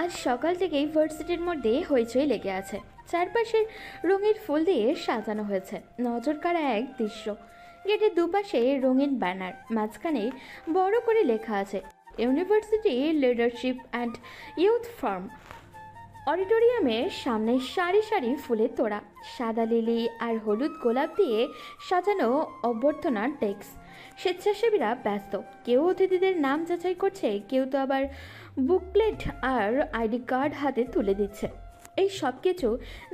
আজ সকাল থেকেই ভার্সিটির মধ্যে হইচই লেগে আছে। চারপাশে রঙিন ফুল দিয়ে সাজানো হয়েছে। নজর কাড়া এক দৃশ্য। গেটের দুপাশে রঙিন ব্যানার, মাঝখানে বড় করে লেখা আছে university leadership and youth firm. অডিটোরিয়ামের সামনে সারি সারি ফুলের তোড়া, সাদা লিলি আর হলুদ গোলাপ দিয়ে সাজানো অভ্যর্থনার ডেস্ক। স্বেচ্ছাসেবীরা ব্যস্ত, কেউ অতিথিদের নাম যাচাই করছে, কেউ তো আবার বুকলেট আর আইডি কার্ড হাতে তুলে দিচ্ছে। এই সব কিছু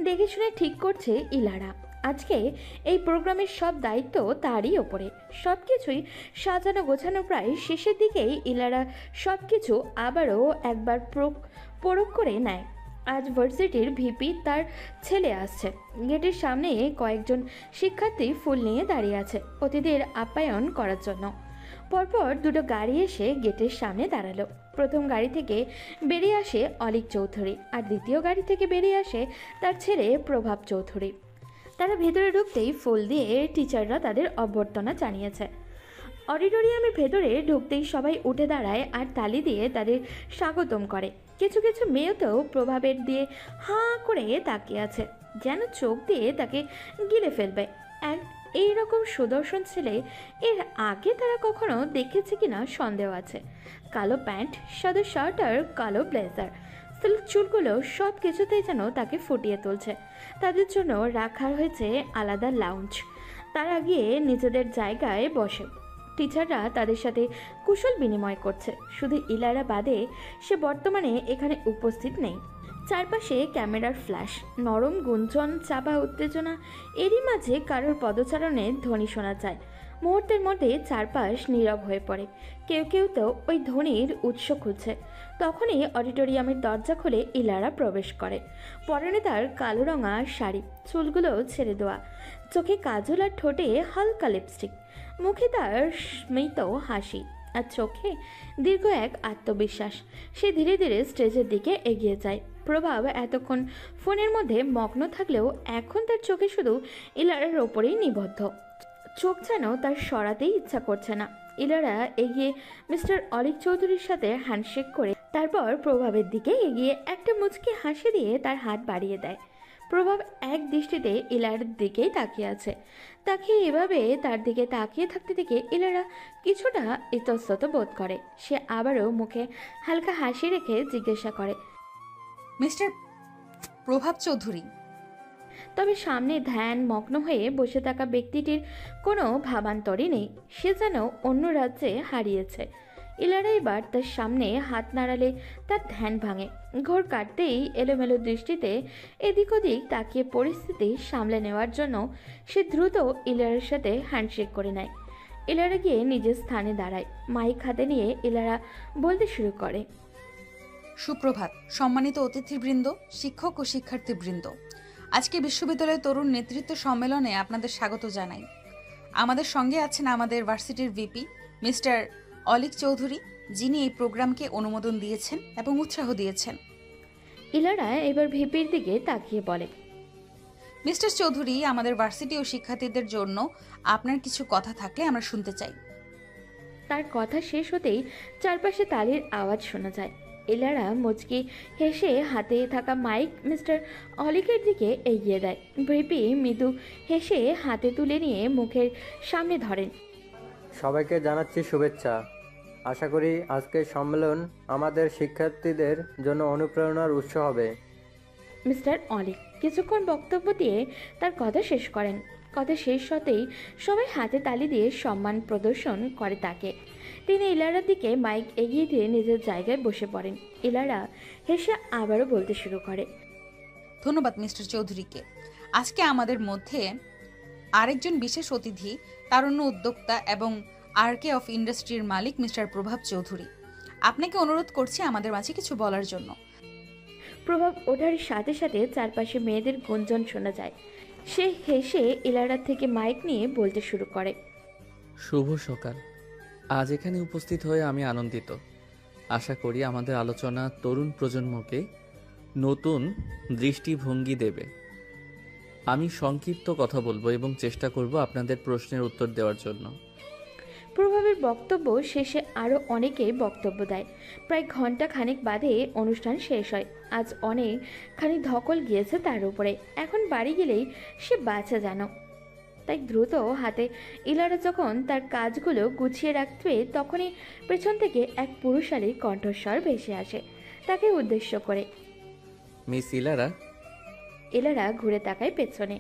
দেখে শুনে ঠিক করছে ইলারা। আজকে এই প্রোগ্রামের সব দায়িত্ব তারই ওপরে। সব কিছুই সাজানো গোছানো প্রায় শেষের দিকেই ইলারা সব কিছু আবারও একবার পরখ করে নেয়। আজ ভার্সিটির ভিপি তার ছেলে আসছে। গেটের সামনে কয়েকজন শিক্ষার্থী ফুল নিয়ে দাঁড়িয়ে আছে অতিথির আপ্যায়ন করার জন্য। পরপর দুটো গাড়ি এসে গেটের সামনে দাঁড়ালো। প্রথম গাড়ি থেকে বেরিয়ে আসে অলিক চৌধুরী, আর দ্বিতীয় গাড়ি থেকে বেরিয়ে আসে তার ছেলে প্রভাব চৌধুরী। তারা ভেতরে ঢুকতেই ফুল দিয়ে টিচাররা তাদের অভ্যর্থনা জানিয়েছে। অডিটোরিয়ামের ভেতরে ঢুকতেই সবাই উঠে দাঁড়ায় আর তালি দিয়ে তাদের স্বাগতম করে। কিছু কিছু মেয়েতেও প্রভাবের দিয়ে হাঁ করে তাকিয়ে আছে, যেন চোখ দিয়ে তাকে গিলে ফেলবে। এক এইরকম সুদর্শন ছেলে এর আগে তারা কখনো দেখেছে কিনা সন্দেহ আছে। কালো প্যান্ট, সাদা শার্ট আর কালো ব্লেজার, সিল্ক চুলগুলো সব কিছুতেই যেন তাকে ফুটিয়ে তুলছে। তাদের জন্য রাখা হয়েছে আলাদা লাউঞ্জ। তারা গিয়ে নিজেদের জায়গায় বসে। টিচাররা তাদের সাথে কুশল বিনিময় করছে। শুধু ইলারা বাদে, সে বর্তমানে এখানে উপস্থিত নেই। চারপাশে ক্যামেরার ফ্ল্যাশ, নরম গুঞ্জন, চাপা উত্তেজনা, এরই মাঝে কারোর পদচারণের ধ্বনি শোনা যায়। মুহূর্তের মধ্যে চারপাশ নীরব হয়ে পড়ে। কেউ কেউ তো ওই ধ্বনির উৎস খুঁজছে। তখনই অডিটোরিয়ামের দরজা খুলে ইলারা প্রবেশ করে। পরনে তার কালো রঙা শাড়ি, চুলগুলো ছেড়ে দেওয়া, চোখে কাজল আর ঠোঁটে হালকা লিপস্টিক। মুখে তার স্মিত হাসি আর চোখে দীর্ঘ এক আত্মবিশ্বাস। সে ধীরে ধীরে স্টেজের দিকে এগিয়ে যায়। প্রভাব এতক্ষণ ফোনের মধ্যে মগ্ন থাকলেও এখন তার চোখে শুধু ইলারার ওপরেই নিবদ্ধ। চোখ যেন তার সরাতেই ইচ্ছা করছে না। ইলারা এগিয়ে মিস্টার অলিক চৌধুরীর সাথে হ্যান্ডশেক করে তারপর প্রভাবের দিকে এগিয়ে একটা মুচকি হাসি দিয়ে তার হাত বাড়িয়ে দেয়। প্রভাব এক দৃষ্টিতে ইলার দিকেই তাকিয়ে আছে। তাকে এভাবে তার দিকে তাকিয়ে থাকতে দেখে ইলারা কিছুটা ইতস্তত বোধ করে। সে আবারও মুখে হালকা হাসি রেখে জিজ্ঞাসা করে, মিস্টার প্রভাব চৌধুরী। তবে সামনে ধ্যান মগ্ন হয়ে বসে থাকা ব্যক্তিটির কোনো ভাবান্তরই নেই। সে যেন অন্য রাজ্যে হারিয়েছে। ইলারা এবার তার সামনে হাত নাড়ালে তার ধ্যান ভাঙে। ঘোর কাটতেই এলোমেলো দৃষ্টিতে এদিক ওদিক তাকিয়ে পরিস্থিতি সামলে নেওয়ার জন্য সে দ্রুত ইলারার সাথে হ্যান্ডশেক করে নেয়। ইলারা গিয়ে নিজের স্থানে দাঁড়ায়। মাইক হাতে নিয়ে ইলারা বলতে শুরু করে, সুপ্রভাত সম্মানিত অতিথিবৃন্দ, শিক্ষক ও শিক্ষার্থীবৃন্দ। আজকে বিশ্ববিদ্যালয়ের তরুণ নেতৃত্ব সম্মেলনে আপনাদের স্বাগত জানাই। আমাদের সঙ্গে আছেন আমাদের ভার্সিটির ভিপি মিস্টার অলিক চৌধুরী, যিনি এই প্রোগ্রামকে অনুমোদন দিয়েছেন এবং উৎসাহ দিয়েছেন। ইলারা এবার ভিপির দিকে তাকিয়ে বলে, মিস্টার চৌধুরী, আমাদের ভার্সিটি ও শিক্ষার্থীদের জন্য আপনার কিছু কথা থাকলে আমরা শুনতে চাই। তার কথা শেষ হতেই চারপাশে তালির আওয়াজ শোনা যায়। এলারা মুচকি হেসে হাতে থাকা মাইক মিস্টার অলিকের দিকে এগিয়ে দেয়। ভিপি মৃদু হেসে হাতে তুলে নিয়ে মুখের সামনে ধরেন। সবাইকে জানাচ্ছি শুভেচ্ছা। আশা করি আজকের সম্মেলন আমাদের শিক্ষার্থীদের জন্য অনুপ্রেরণার উৎস হবে। মিস্টার অলিক কিছুক্ষণ বক্তব্য দিয়ে তার কথা শেষ করেন। কথা শেষ হতেই সবাই হাতে তালি দিয়ে সম্মান প্রদর্শন করে তাকে। তিনি ইলারার দিকে মাইক এগিয়ে দিয়ে নিজের জায়গায় বসে পড়েন। ইলারা হেসে আবারও বলতে শুরু করে, ধন্যবাদ মিস্টার চৌধুরীকে। আজকে আমাদের মধ্যে আরেকজন বিশেষ অতিথি, তারুণ্য উদ্যোক্তা এবং আরকে অফ ইন্ডাস্ট্রির মালিক মিস্টার প্রভাব চৌধুরী। আপনাকে অনুরোধ করছি আমাদের মাঝে কিছু বলার জন্য। প্রভাব ওঠার সাথে সাথে চারপাশে মেয়েদের গুঞ্জন শোনা যায়। সে হেসে ইলারার থেকে মাইক নিয়ে বলতে শুরু করে, শুভ সকাল। আজ এখানে উপস্থিত হয়ে আমি আনন্দিত। আশা করি আমাদের আলোচনা তরুণ প্রজন্মকে নতুন দৃষ্টিভঙ্গি দেবে। আমি সংক্ষিপ্ত কথা বলবো এবং চেষ্টা করব আপনাদের প্রশ্নের উত্তর দেওয়ার জন্য। প্রভাবের বক্তব্য শেষে আরও অনেকে বক্তব্য দেয়। প্রায় ঘন্টা খানেক বাদে অনুষ্ঠান শেষ হয়। আজ অনেকখানি ধকল গিয়েছে তার উপরে। এখন বাড়ি গেলেই সে বাঁচা যেন। তাই দ্রুত হাতে ইলারা যখন তার কাজগুলো গুছিয়ে রাখবে, তখনই পেছন থেকে এক পুরুষালী কণ্ঠস্বর ভেসে আসে তাকে উদ্দেশ্য করে। মিস ইলারা। এলারা ঘুরে তাকায় পেছনে।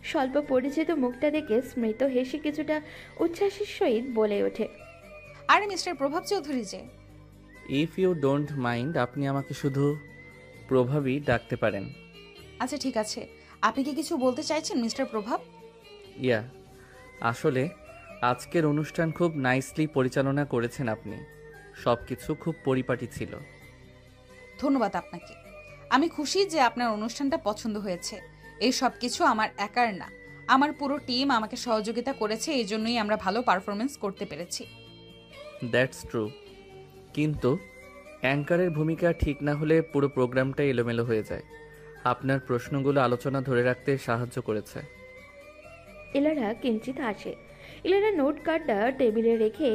স্বল্প পরিচিত মুখটা দেখে স্মৃত হেসে কিছুটা উচ্ছ্বাসের সহিত বলে ওঠে, আরে মিস্টার প্রভাব চৌধুরী যে। ইফ ইউ ডোন্ট মাইন্ড, আপনি আমাকে শুধু প্রভাবই ডাকতে পারেন। আচ্ছা ঠিক আছে, আপনি কি কিছু বলতে চাইছেন মিস্টার প্রভাব? ইয়া, আসলে আজকের অনুষ্ঠান খুব নাইসলি পরিচালনা করেছেন আপনি। সব কিছু খুব পরিপাটি ছিল। ধন্যবাদ আপনাকে। আমি খুশি যে আপনার অনুষ্ঠানটা পছন্দ হয়েছে। এই সব কিছু আমার একার না, আমার পুরো টিম আমাকে সহযোগিতা করেছে, এই জন্যই আমরা ভালো পারফরমেন্স করতে পেরেছি। দ্যাটস ট্রু, কিন্তু অ্যাঙ্কারের ভূমিকা ঠিক না হলে পুরো প্রোগ্রামটাই এলোমেলো হয়ে যায়। আপনার প্রশ্নগুলো আলোচনা ধরে রাখতে সাহায্য করেছে। এলারা কিঞ্চিত হাসে। এলারা নোট কার্ডটা টেবিলে রেখে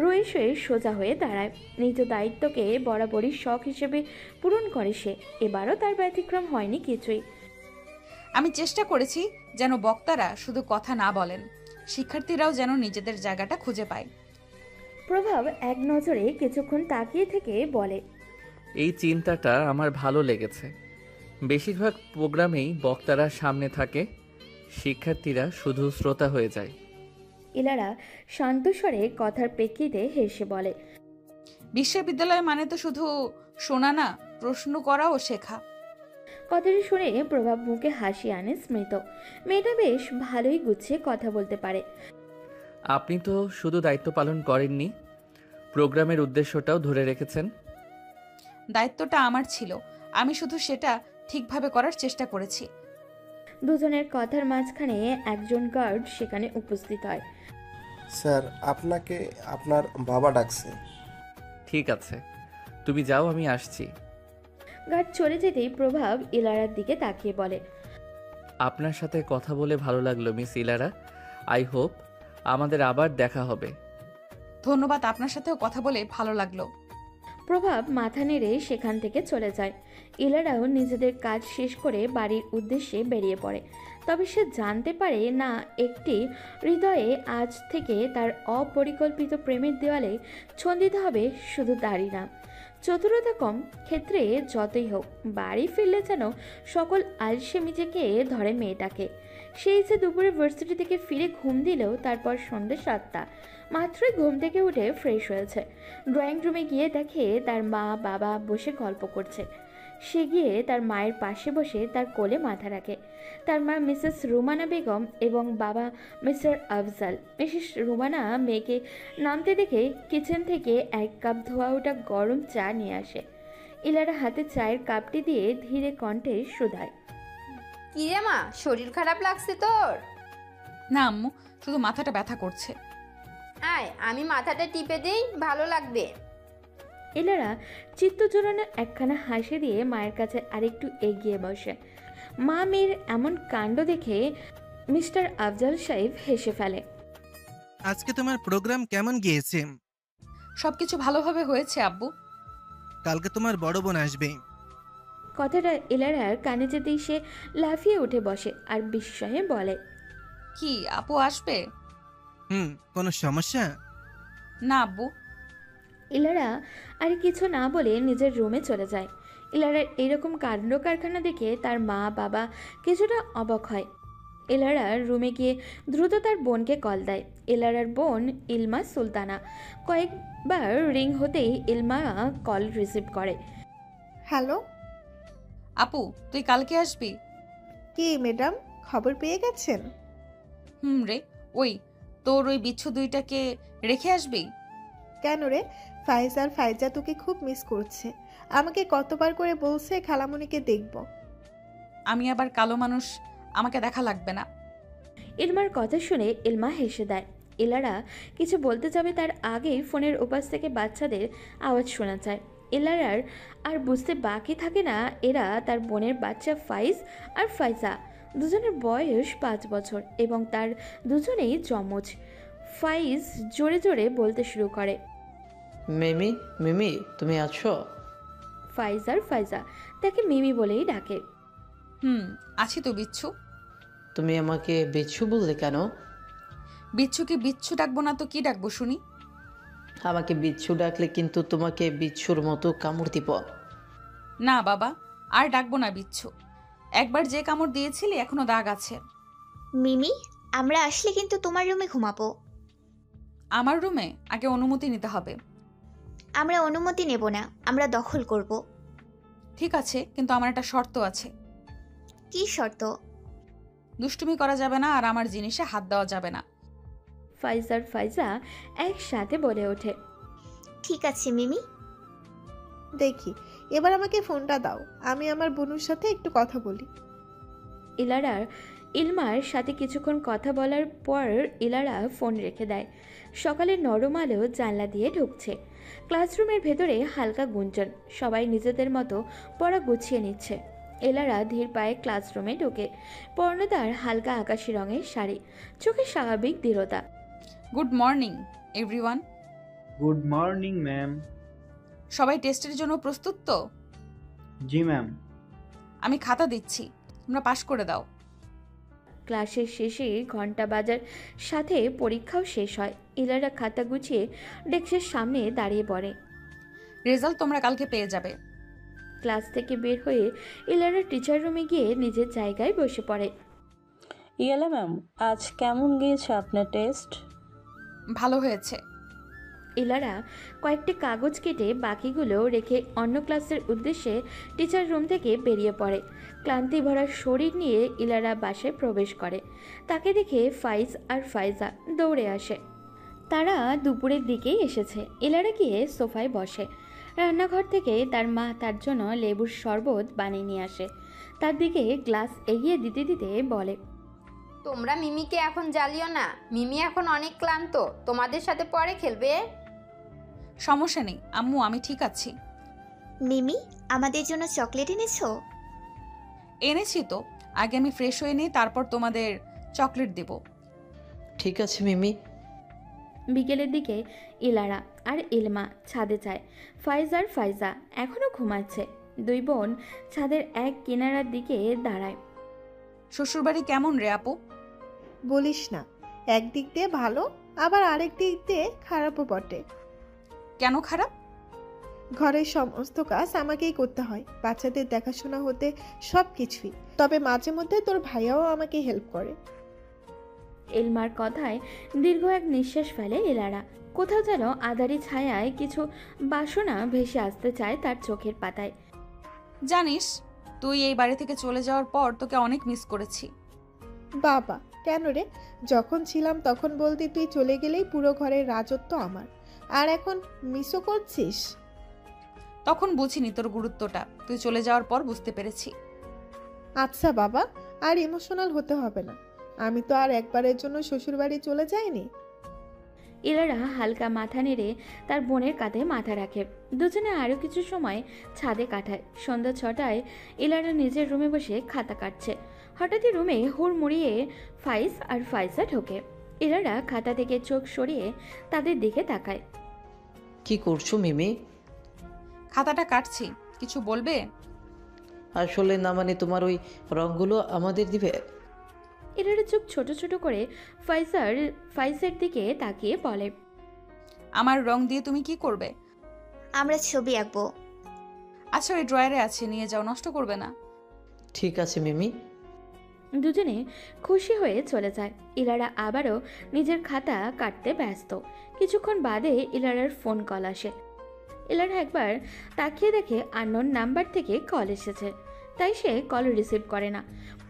রয়ে সোজা হয়ে দাঁড়ায়। নিজ দায়িত্বকে বরাবরই শখ হিসেবে পূরণ করে সে। এবারও তার ব্যতিক্রম হয়নি কিছুই। আমি চেষ্টা করেছি যেন বক্তারা শুধু কথা না বলেন, শিক্ষার্থীরাও যেন নিজেদের জায়গাটা খুঁজে পায়। প্রভাব এক নজরে কিছুক্ষণ তাকিয়ে থেকে বলে, এই চিন্তাটা আমার ভালো লেগেছে। বেশিরভাগ প্রোগ্রামেই বক্তারা সামনে থাকে, শিক্ষার্থীরা শুধু শ্রোতা হয়ে যায়। এলারা শান্ত স্বরে কথার প্রেক্ষিতে হেসে বলে, বিশ্ববিদ্যালয় মানে তো শুধু শোনা না, প্রশ্ন করা ও শেখা। কথাটি শুনে প্রভাব মুখে হাসি আনে স্মৃত। মেয়েটা বেশ ভালোই গুছিয়ে কথা বলতে পারে। আপনি তো শুধু দায়িত্ব পালন করেননি, প্রোগ্রামের উদ্দেশ্যটাও ধরে রেখেছেন। দায়িত্বটা আমার ছিল, আমি শুধু সেটা ঠিকভাবে করার চেষ্টা করেছি। দুজনের কথার মাঝখানে একজন গার্ড সেখানে উপস্থিত হয়। স্যার, আপনাকে আপনার বাবা ডাকছে। ঠিক আছে, তুমি যাও, আমি আসছি। গার্ড চলে যেতেই প্রভাব ইলারার দিকে তাকিয়ে বলে, আপনার সাথে কথা বলে ভালো লাগলো মিস ইলারা। আই হোপ আমাদের আবার দেখা হবে। ধন্যবাদ, আপনার সাথেও কথা বলে ভালো লাগলো। প্রভাব মাথা নেড়ে সেখান থেকে চলে যায়। ইলারাও নিজেদের কাজ শেষ করে বাড়ির উদ্দেশ্যে বেরিয়ে পড়ে। তবে সে জানতে পারে না, একটি হৃদয়ে আজ থেকে তার অপরিকল্পিত প্রেমের দেওয়ালে ছন্দিত হবে শুধু দাড়ি না, চতুরতা কম ক্ষেত্রে যতই হোক, বাড়ি ফিরলে যেন সকল আলসেমি থেকে ধরে মেয়েটাকে। সেই যে দুপুরে ভার্সিটি থেকে ফিরে ঘুম দিলেও তারপর সন্ধ্যে 7টা, মাত্রই ঘুম থেকে উঠে ফ্রেশ হয়েছে। ড্রয়িং রুমে গিয়ে দেখে তার মা বাবা বসে গল্প করছে। সে গিয়ে তার মায়ের পাশে বসে তার কোলে মাথা রাখে। তার মা মিসেস রুমানা বেগম এবং বাবা মিস্টার আফজাল। মিসেস রুমানা মেয়েকে নামতে দেখে কিচেন থেকে 1 কাপ ধোয়া ওঠা গরম চা নিয়ে আসে। ইলারা হাতে চায়ের কাপটি দিয়ে ধীরে কণ্ঠে শুধায়, কিরে মা, শরীর খারাপ লাগছে তোর? না আম্মু, শুধু মাথাটা ব্যথা করছে। আয়, আমি মাথাটা টিপে দেই, ভালো লাগবে। ইলারা চিত্ত জোড়ানো একখানা হাসি দিয়ে মায়ের কাছে আরেকটু এগিয়ে বসে। মা মেয়ের এমন কাণ্ড দেখে মিস্টার আফজাল সাহেব হেসে ফেলে। আজকে তোমার প্রোগ্রাম কেমন গিয়েছে? সবকিছু ভালোভাবে হয়েছে আব্বু। কালকে তোমার বড় বোন আসবে। কথাটা ইলারার কানে যেতেই সে লাফিয়ে উঠে বসে আর বিস্ময়ে বলে, কি আপু আসবে? কোনো সমস্যা? না আব্বু। ইলারা আর কিছু না বলে নিজের রুমে চলে যায়। ইলারার এরকম কাণ্ড কারখানা দেখে তার মা বাবা কিছুটা অবাক হয়। ইলারার রুমে গিয়ে দ্রুত তার বোনকে কল দেয়। ইলারার বোন ইলমা সুলতানা। কয়েকবার রিং হতেই ইলমা কল রিসিভ করে। হ্যালো। আপু, তুই কালকে আসবি? কি ম্যাডাম, খবর পেয়ে গেছেন? রে, ওই তোর ওই বিচ্ছু দুইটাকে রেখে আসবি? কেন রে? ফাইজ আর ফাইজা তোকে খুব মিস করছে। আমাকে কতবার করে বলছে খালামণিকে দেখব। আমি আবার কালো মানুষ, আমাকে দেখা লাগবে না। ইলমার কথা শুনে ইলমা হেসে দেয়। ইলারা কিছু বলতে যাবে তার আগেই ফোনের উপাস থেকে বাচ্চাদের আওয়াজ শোনা যায়। ইলারার আর বুঝতে বাকি থাকে না, এরা তার বোনের বাচ্চা ফাইজ আর ফাইজা। দুজনের বয়স 5 বছর এবং তার দুজনেই যমজ। ফাইজ জোরে জোরে বলতে শুরু করে। মিমি, মিমি তুমি আছো? ফাইজ আর ফাইজা তাকে মিমি বলেই ডাকে। আছি তো বিচ্ছু। তুমি আমাকে বিচ্ছু বললে কেন? বিচ্ছুকে বিচ্ছু ডাকবো না তো কি ডাকবো শুনি? আমাকে বিচ্ছু ডাকলে কিন্তু তোমাকে বিচ্ছুর মতো কামড় দিব। না বাবা, আর ডাকবো না বিচ্ছু। একবার যে কামড় দিয়েছিলি এখনো দাগ আছে। মিমি, আমরা আসলে কিন্তু তোমার রুমে ঘুমাবো। আমার রুমে আগে অনুমতি নিতে হবে। আমরা অনুমতি নেব না, আমরা দখল করব। ঠিক আছে, কিন্তু আমার একটা শর্ত আছে। কি শর্ত? দুষ্টুমি করা যাবে না আর আমার জিনিসে হাত দেওয়া যাবে না। ফাইজ আর ফাইজা একসাথে বলে ওঠে। ঠিক আছে মিমি। দেখি, এবার আমাকে ফোনটা দাও, আমি আমার বোনুর সাথে একটু কথা বলি। ইলারার ইলমার সাথে কিছুক্ষণ কথা বলার পর ইলারা ফোন রেখে দেয়। সকালে নরম আলো জানলা দিয়ে ঢুকছে। ক্লাসরুমের ভেতরে হালকা গুঞ্জন, সবাই নিজেদের মতো পড়া গুছিয়ে নিচ্ছে। এলারা ধীর পায়ে ক্লাসরুমে ঢোকে। পর্ণতার হালকা আকাশি রঙের শাড়ি, চোখে স্বাভাবিক দৃঢ়তা। Good morning everyone. Good morning ma'am. সবাই টেস্টের জন্য প্রস্তুত তো? জি ম্যাম। আমি খাতা দিচ্ছি, তোমরা পাশ করে দাও। ক্লাসের শেষে ঘন্টা বাজার সাথে পরীক্ষাও শেষ হয়। ইলারা খাতা গুছিয়ে ডেস্কের সামনে দাঁড়িয়ে পড়ে। রেজাল্ট তোমরা কালকে পেয়ে যাবে। ক্লাস থেকে বের হয়ে ইলারা টিচার রুমে গিয়ে নিজের জায়গায় বসে পড়ে। ইয়ালা ম্যাম, আজ কেমন গিয়েছে আপনার টেস্ট? ভালো হয়েছে। ইলারা কয়েকটি কাগজ কেটে বাকিগুলো রেখে অন্য ক্লাসের উদ্দেশ্যে টিচার রুম থেকে বেরিয়ে পড়ে। ক্লান্তি ভরা শরীর নিয়ে ইলারা বাসায় প্রবেশ করে। তাকে দেখে ফাইজ আর ফাইজা দৌড়ে আসে। তারা দুপুরের দিকেই এসেছে। ইলারা গিয়ে সোফায় বসে। রান্নাঘর থেকে তার মা তার জন্য লেবুর শরবত বানিয়ে নিয়ে আসে। তার দিকে গ্লাস এগিয়ে দিতে দিতে বলে, তোমরা মিমিকে এখন জ্বালিও না, মিমি এখন অনেক ক্লান্ত, তোমাদের সাথে পরে খেলবে। সমস্যা নেই আম্মু, আমি ঠিক আছি। মিমি, আমাদের জন্য চকলেট এনেছো? এনেছি তো, আগে আমি ফ্রেশ হয়ে নিই, তারপর তোমাদের চকলেট দেব। ঠিক আছে মিমি। বিকেলের দিকে ইলারা আর ইলমা ছাদে যায়। ফাইজ আর ফাইজা এখনও ঘুমাচ্ছে। দুই বোন ছাদের এক কিনারার দিকে দাঁড়ায়। শ্বশুরবাড়ি কেমন রে আপু? বলিস না, একদিক দিয়ে ভালো, আবার আরেক দিক দিয়ে খারাপও বটে। কেন খারাপ? ঘরের সমস্ত কাজ আমাকেই করতে হয়, বাচ্চাদের দেখাশোনা হতে সব কিছুই। তবে মাঝে মধ্যে তোর ভাইয়াও আমাকে হেল্প করে। ইলমার কথায় দীর্ঘ এক নিঃশ্বাস ফেলে ইলারা। কোথাও যেন আধারি ছায়ায় কিছু বাসনা ভেসে আসতে চায় তার চোখের পাতায়। জানিস, তুই এই বাড়ি থেকে চলে যাওয়ার পর তোকে অনেক মিস করেছি। বাবা, কেন রে? যখন ছিলাম তখন বলতি তুই চলে গেলেই পুরো ঘরের রাজত্ব আমার, আর এখন মিসও করছিস? তখন বুঝিনি তোর গুরুত্বটা, তুই চলে যাওয়ার পর বুঝতে পেরেছি। আচ্ছা বাবা, আর ইমোশনাল হতে হবে না। আমি তো আর একবারের জন্য শ্বশুরবাড়ি চলে যাইনি। ইলারা হালকা মাথা নেড়ে তার বোনের কাঁধে মাথা রাখে। দুজনে আরও কিছু সময় ছাদে কাটায়। সন্ধ্যা 6টায় ইলারা নিজের রুমে বসে খাতা কাটছে। হঠাৎই রুমে হুড়মুড়িয়ে ফাইজ আর ফাইজা ঢোকে। ইলারা খাতা থেকে চোখ সরিয়ে তাদের দিকে তাকায়। কি করছো মিমি? খাতাটা কাটছি, কিছু বলবে? আসলে না, মানে তোমার ওই রঙগুলো আমাদের দিবে? ইলারা চোখ ছোট ছোট করে ফাইজের দিকে তাকিয়ে বলে, আমার রং দিয়ে তুমি কি করবে? আমরা ছবি আঁকবো। আচ্ছা, ওই ড্রয়ারে আছে, নিয়ে যাও, নষ্ট করবে না। ঠিক আছে মিমি। দুজনে খুশি হয়ে চলে যায়। ইলারা আবারও নিজের খাতা কাটতে ব্যস্ত। কিছুক্ষণ বাদে ইলারার ফোন কল আসে। ইলারা একবার তাকিয়ে দেখে আননোন নাম্বার থেকে কল এসেছে, তাই সে কল রিসিভ করে না।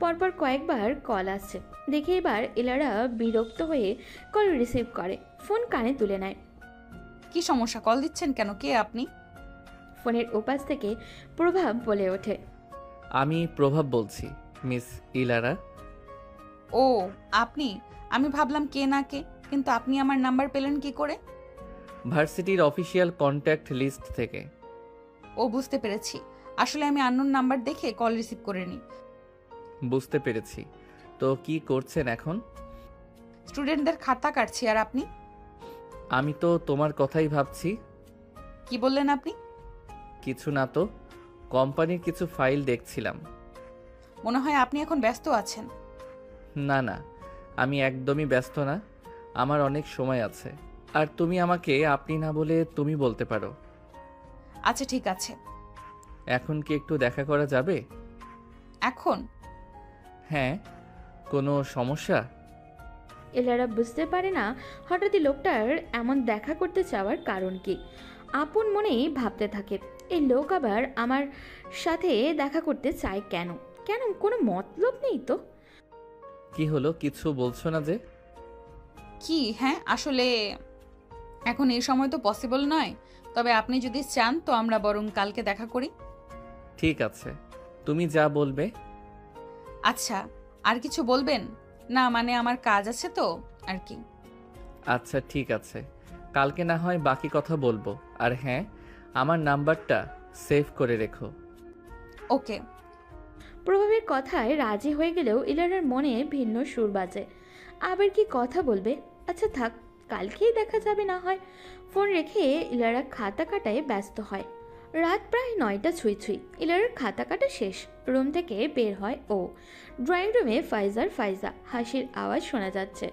পরপর কয়েকবার কল আসছে দেখে এবার ইলারা বিরক্ত হয়ে কল রিসিভ করে, ফোন কানে তুলে নেয়। কি সমস্যা, কল দিচ্ছেন কেন? কে আপনি? ফোনের ওপাশ থেকে প্রভাব বলে ওঠে, আমি প্রভাব বলছি, মিস ইলারা। ও আপনি? আমি ভাবলাম কে না কে, কিন্তু আপনি আমার নাম্বার পেলেন কি করে? ভার্সিটির অফিসিয়াল কন্ট্যাক্ট লিস্ট থেকে। ও বুঝতে পেরেছি, আসলে আমি আননোন নাম্বার দেখে কল রিসিভ করিনি। বুঝতে পেরেছি। তো কি করছেন এখন? স্টুডেন্টদের খাতা কাটছি, আর আপনি? আমি তো তোমার কথাই ভাবছি। কি বললেন আপনি? কিছু না তো, কোম্পানির কিছু ফাইল দেখছিলাম। মনে হয় আপনি এখন ব্যস্ত আছেন। না না, আমি একদমই ব্যস্ত না, আমার অনেক সময় আছে। আর তুমি আমাকে আপনি না বলে তুমি বলতে পারো। আচ্ছা ঠিক আছে। এখন কি একটু দেখা করা যাবে? এখন? হ্যাঁ। কোনো সমস্যা? ইলারা বুঝতে পারে না হঠাৎই লোকটার এমন দেখা করতে চাওয়ার কারণ কি। আপন মনেই ভাবতে থাকে, এই লোক আবার আমার সাথে দেখা করতে চায় কেন? কেন, কোনো মতলব নেই তো। কি হলো, কিছু বলছো না যে? কি? হ্যাঁ, আসলে এখন এই সময় তো পসিবল নয়, তবে আপনি যদি চান তো আমরা বরং কালকে দেখা করি। ঠিক আছে, তুমি যা বলবে। আচ্ছা, আর কিছু বলবেন? না মানে আমার কাজ আছে তো আর কি। আচ্ছা ঠিক আছে, কালকে না হয় বাকি কথা বলবো। আর হ্যাঁ, আমার নাম্বারটা সেভ করে রেখো। ওকে। প্রভাবের কথায় রাজি হয়ে গেলেও ইলারার মনে ভিন্ন সুর বাজে। আবার কি কথা বলবে? আচ্ছা থাক, কালকেই দেখা যাবে না হয়। ফোন রেখে ইলারা খাতা কাটায় ব্যস্ত হয়। রাত প্রায় 9টা ছুঁই ছুঁই। ইলারার খাতা কাটা শেষ। রুম থেকে বের হয় ও। ড্রয়িং রুমে ফাইজা হাসির আওয়াজ শোনা যাচ্ছে।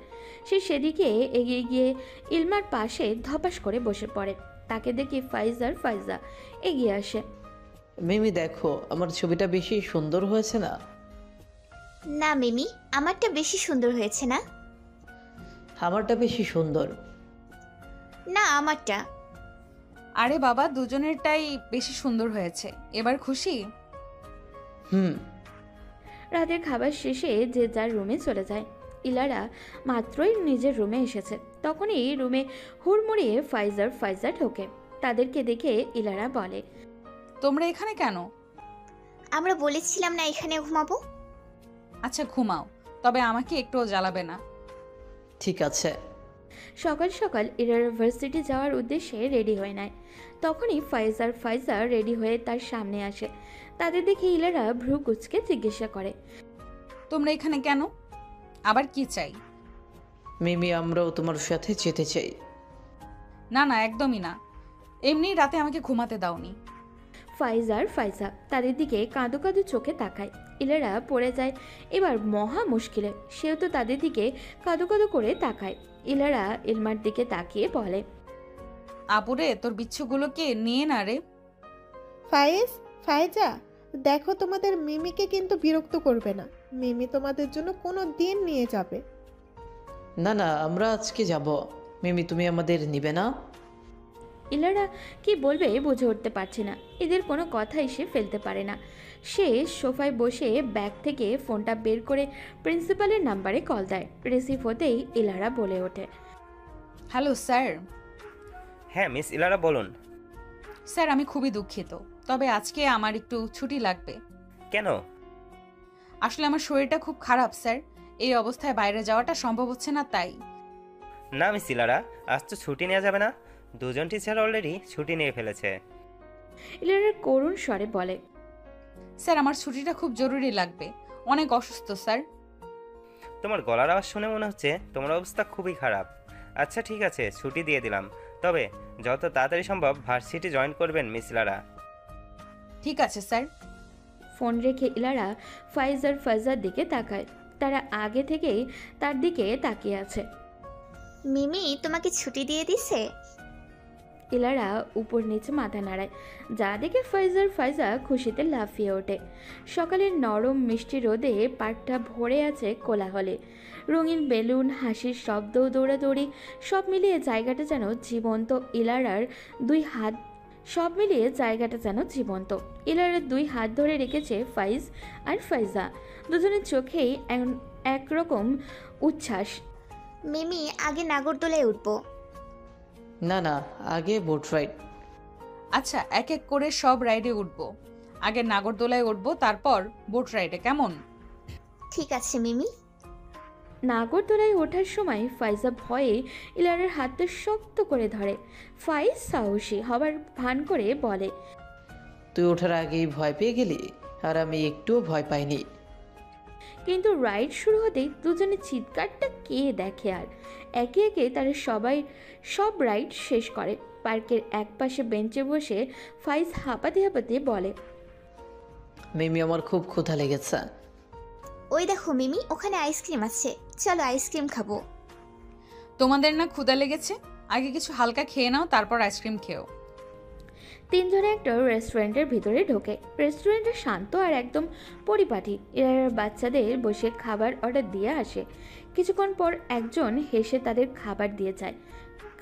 সে সেদিকে এগিয়ে গিয়ে ইলমার পাশে ধপাস করে বসে পড়ে। তাকে দেখে ফাইজা এগিয়ে আসে। মিমি দেখো, আমার ছবিটা বেশি সুন্দর হয়েছে না? না মিমি, আমারটা বেশি সুন্দর হয়েছে না? আমারটা বেশি সুন্দর। না আমারটা। আরে বাবা, দুজনেরটাই বেশি সুন্দর হয়েছে। এবার খুশি? হুম। রাতের খাবার শেষে যে যার রুমে চলে যায়। ইলারা মাত্রই নিজের রুমে এসেছে, তখনই রুমে হুড়মুড়িয়ে ফাইজা ঢোকে। তাদেরকে দেখে ইলারা বলে, তোমরা এখানে কেন? আমরা বলেছিলাম না এখানে ঘুমাবো। আচ্ছা ঘুমাও, তবে আমাকে একটুও জ্বালাবে না। ঠিক আছে। সকাল সকাল ইলারা ভার্সিটি যাওয়ার উদ্দেশ্যে রেডি হয়ে নেয়। তখনই ফাইজা রেডি হয়ে তার সামনে আসে। তাদের দেখে ইলারা ভ্রু কুচকে জিজ্ঞাসা করে, তোমরা এখানে কেন? আবার কি চাই? মিমি, আমরাও তোমার সাথে যেতে চাই। না না, একদমই না। এমনি রাতে আমাকে ঘুমাতে দাওনি। ফাইজা তাদের দিকে কাঁদো কাঁদো চোখে তাকায়। ইলারা পড়ে যায় এবার মহা মুশকিলে। সেও তো তাদের দিকে কাঁদো কাঁদো করে তাকায়। ইলারা ইলমার দিকে তাকিয়ে বলে, আপুরে, তোর বিচ্ছুগুলোকে নিয়ে না রে। ফাইজা দেখো, তোমাদের মিমিকে কিন্তু বিরক্ত করবে না। মিমি তোমাদের জন্য কোনো দিন নিয়ে যাবে। না না, আমরা আজকে যাব। মিমি, তুমি আমাদের নিবে না? ইলারা কি বলবে বুঝে উঠতে পারছে না। এদের কোনো কথাই সে ফেলতে পারে না। সে সোফায় বসে ব্যাগ থেকে ফোনটা বের করে প্রিন্সিপালের নাম্বারে কল দেয়। রিসিভ হতেই ইলারা বলে ওঠে, হ্যালো স্যার। হ্যাঁ মিস ইলারা, বলুন। স্যার আমি খুবই দুঃখিত, তবে আজকে আমার একটু ছুটি লাগবে। কেন? আসলে আমার শরীরটা খুব খারাপ স্যার। এই অবস্থায় বাইরে যাওয়াটা সম্ভব হচ্ছে না, তাই। না মিস ইলারা, আজ তো ছুটি নেওয়া যাবে না। দুজন টিচার অলরেডি ছুটি নিয়ে ফেলেছে। ইলারা করুণ স্বরে বলে, স্যার আমার ছুটিটা খুব জরুরি লাগবে, অনেক অসুস্থ স্যার। তোমার গলার আওয়াজ শুনে মনে হচ্ছে তোমার অবস্থা খুবই খারাপ। আচ্ছা ঠিক আছে, ছুটি দিয়ে দিলাম। তবে যত তাড়াতাড়ি সম্ভব ভার্সিটি জয়েন করবেন মিস ইলারা। ঠিক আছে স্যার। ফোন রেখে ইলারা ফাইজার দিকে তাকায়। তারা আগে থেকেই তার দিকে তাকিয়ে আছে। মিমি তোমাকে ছুটি দিয়ে দিছে? ইলারা উপর নিচে মাথা নাড়ায়, যা দেখে ফাইজা খুশিতে লাফিয়ে ওঠে। সকালের নরম মিষ্টি রোদে পার্কটা ভরে আছে কোলাহলে। রঙিন বেলুন, হাসির শব্দ, দৌড়াদৌড়ি, সব মিলিয়ে জায়গাটা যেন জীবন্ত। ইলারার দুই হাত ধরে রেখেছে ফাইজ আর ফাইজা। দুজনের চোখেই একরকম উচ্ছ্বাস। মিমি, আগে নাগরদোলায় উঠবো। না না, আগে বোট রাইড। আচ্ছা, এক এক করে সব রাইডে উঠবো। আগে নাগরদোলায় উঠবো, তারপর বোট রাইডে, কেমন? ঠিক আছে মিমি। নাগরদোলায় ওঠার সময় ফাইজা ভয়ে ইলারার হাতটা শক্ত করে ধরে। ফাইজ সাহসী হবার ভান করে বলে, তুই ওঠার আগেই ভয় পেয়ে গেলি, আর আমি একটুও ভয় পাইনি। কিন্তু রাইড শুরু হতেই দুজনের চিৎকারটা কে দেখে আর। একে একে তারা সব রাইড শেষ করে। পার্কের একপাশে বেঞ্চে বসে ফাইজ হাঁপাতে হাঁপাতে বলে, মিমি আমার খুব ক্ষুধা লেগেছে। ওই দেখো মিমি, ওখানে আইসক্রিম আছে, চলো আইসক্রিম খাবো। তোমাদের না ক্ষুধা লেগেছে? আগে কিছু হালকা খেয়ে নাও, তারপর আইসক্রিম খেও। তিনজনে একটা রেস্টুরেন্টের ভিতরে ঢোকে। রেস্টুরেন্টটা শান্ত আর একদম পরিপাটি। এরা বাচ্চাদের বসে খাবার অর্ডার দিয়ে আসে। কিছুক্ষণ পর একজন হেসে তাদের খাবার দিয়ে যায়।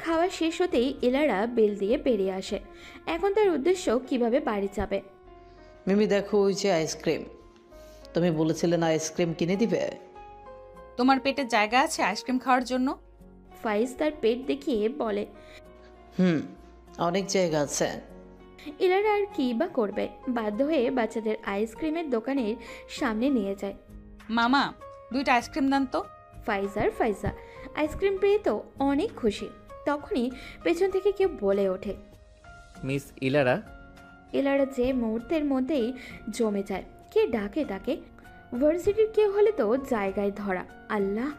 খাওয়া শেষ হতেই এলারা বিল দিয়ে বেরিয়ে আসে। এখন তার উদ্দেশ্য কিভাবে বাড়ি যাবে। মিমি দেখো ওই যে আইসক্রিম, তুমি বলেছিলে না আইসক্রিম কিনে দিবে? তোমার পেটে জায়গা আছে আইসক্রিম খাওয়ার জন্য? ফাইজ তার পেট দেখিয়ে বলে, অনেক জায়গা আছে। এলারা আর কি বা করবে, বাধ্য হয়ে বাচ্চাদের আইসক্রিমের দোকানের সামনে নিয়ে যায়। মামা, 2টা আইসক্রিম দেন তো। ফাইজা আইসক্রিম পেয়ে তো অনেক খুশি। তখনই পেছন থেকে কেউ বলে ওঠে, মিস ইলারা। এলারা যে মুহূর্তের মধ্যেই জমে যায়। কে ডাকে তাকে? ভার্সিটির কেউ হলে তো জায়গায় ধরা। আল্লাহ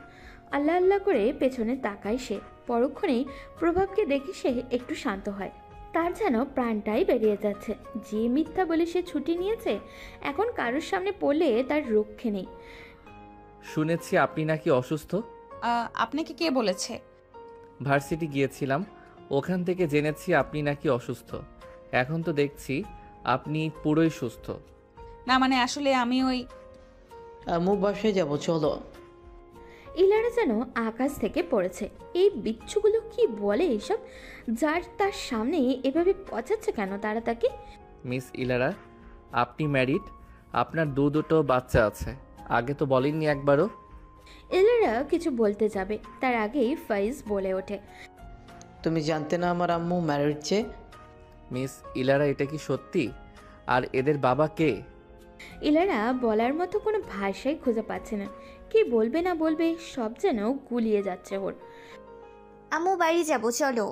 আল্লাহ আল্লাহ করে পেছনে তাকায় সে। পরক্ষণেই প্রভাবকে দেখে সে একটু শান্ত হয়। তার যেন প্রাণটাই বেরিয়ে যাচ্ছে। যে মিথ্যা বলে সে ছুটি নিয়েছে, এখন কারোর সামনে পড়লে তার রক্ষে নেই। শুনেছি আপনি নাকি অসুস্থ। আপনাকে কে বলেছে? ভার্সিটি গিয়েছিলাম, ওখান থেকে জেনেছি আপনি নাকি অসুস্থ। এখন তো দেখছি আপনি পুরোই সুস্থ। না মানে আসলে আমি ওই আম্মু বাসায় যাবো, চলো। ইলারা যেন আকাশ থেকে পড়েছে। এই বিচ্ছুগুলো কি বলে এসব? যার তার সামনে এভাবে পচাচ্ছে কেন তারা তাকে? মিস ইলারা, আপনি ম্যারিড, আপনার দুটো বাচ্চা আছে, আগে তো বলেননি একবারও। ইলারা কিছু বলতে যাবে, তার আগেই ফাইজ বলে ওঠে, তুমি জানতে না আমার আম্মু ম্যারিড যে? মিস ইলারা, এটা কি সত্যি? আর এদের বাবা কে? ইলারা বলার মতো কোনো ভাষাই খুঁজে পাচ্ছে না। কি বলবে না বলবে সব যেন গুলিয়ে যাচ্ছে ওর। আম্মু বাড়ি যাবো, চলো।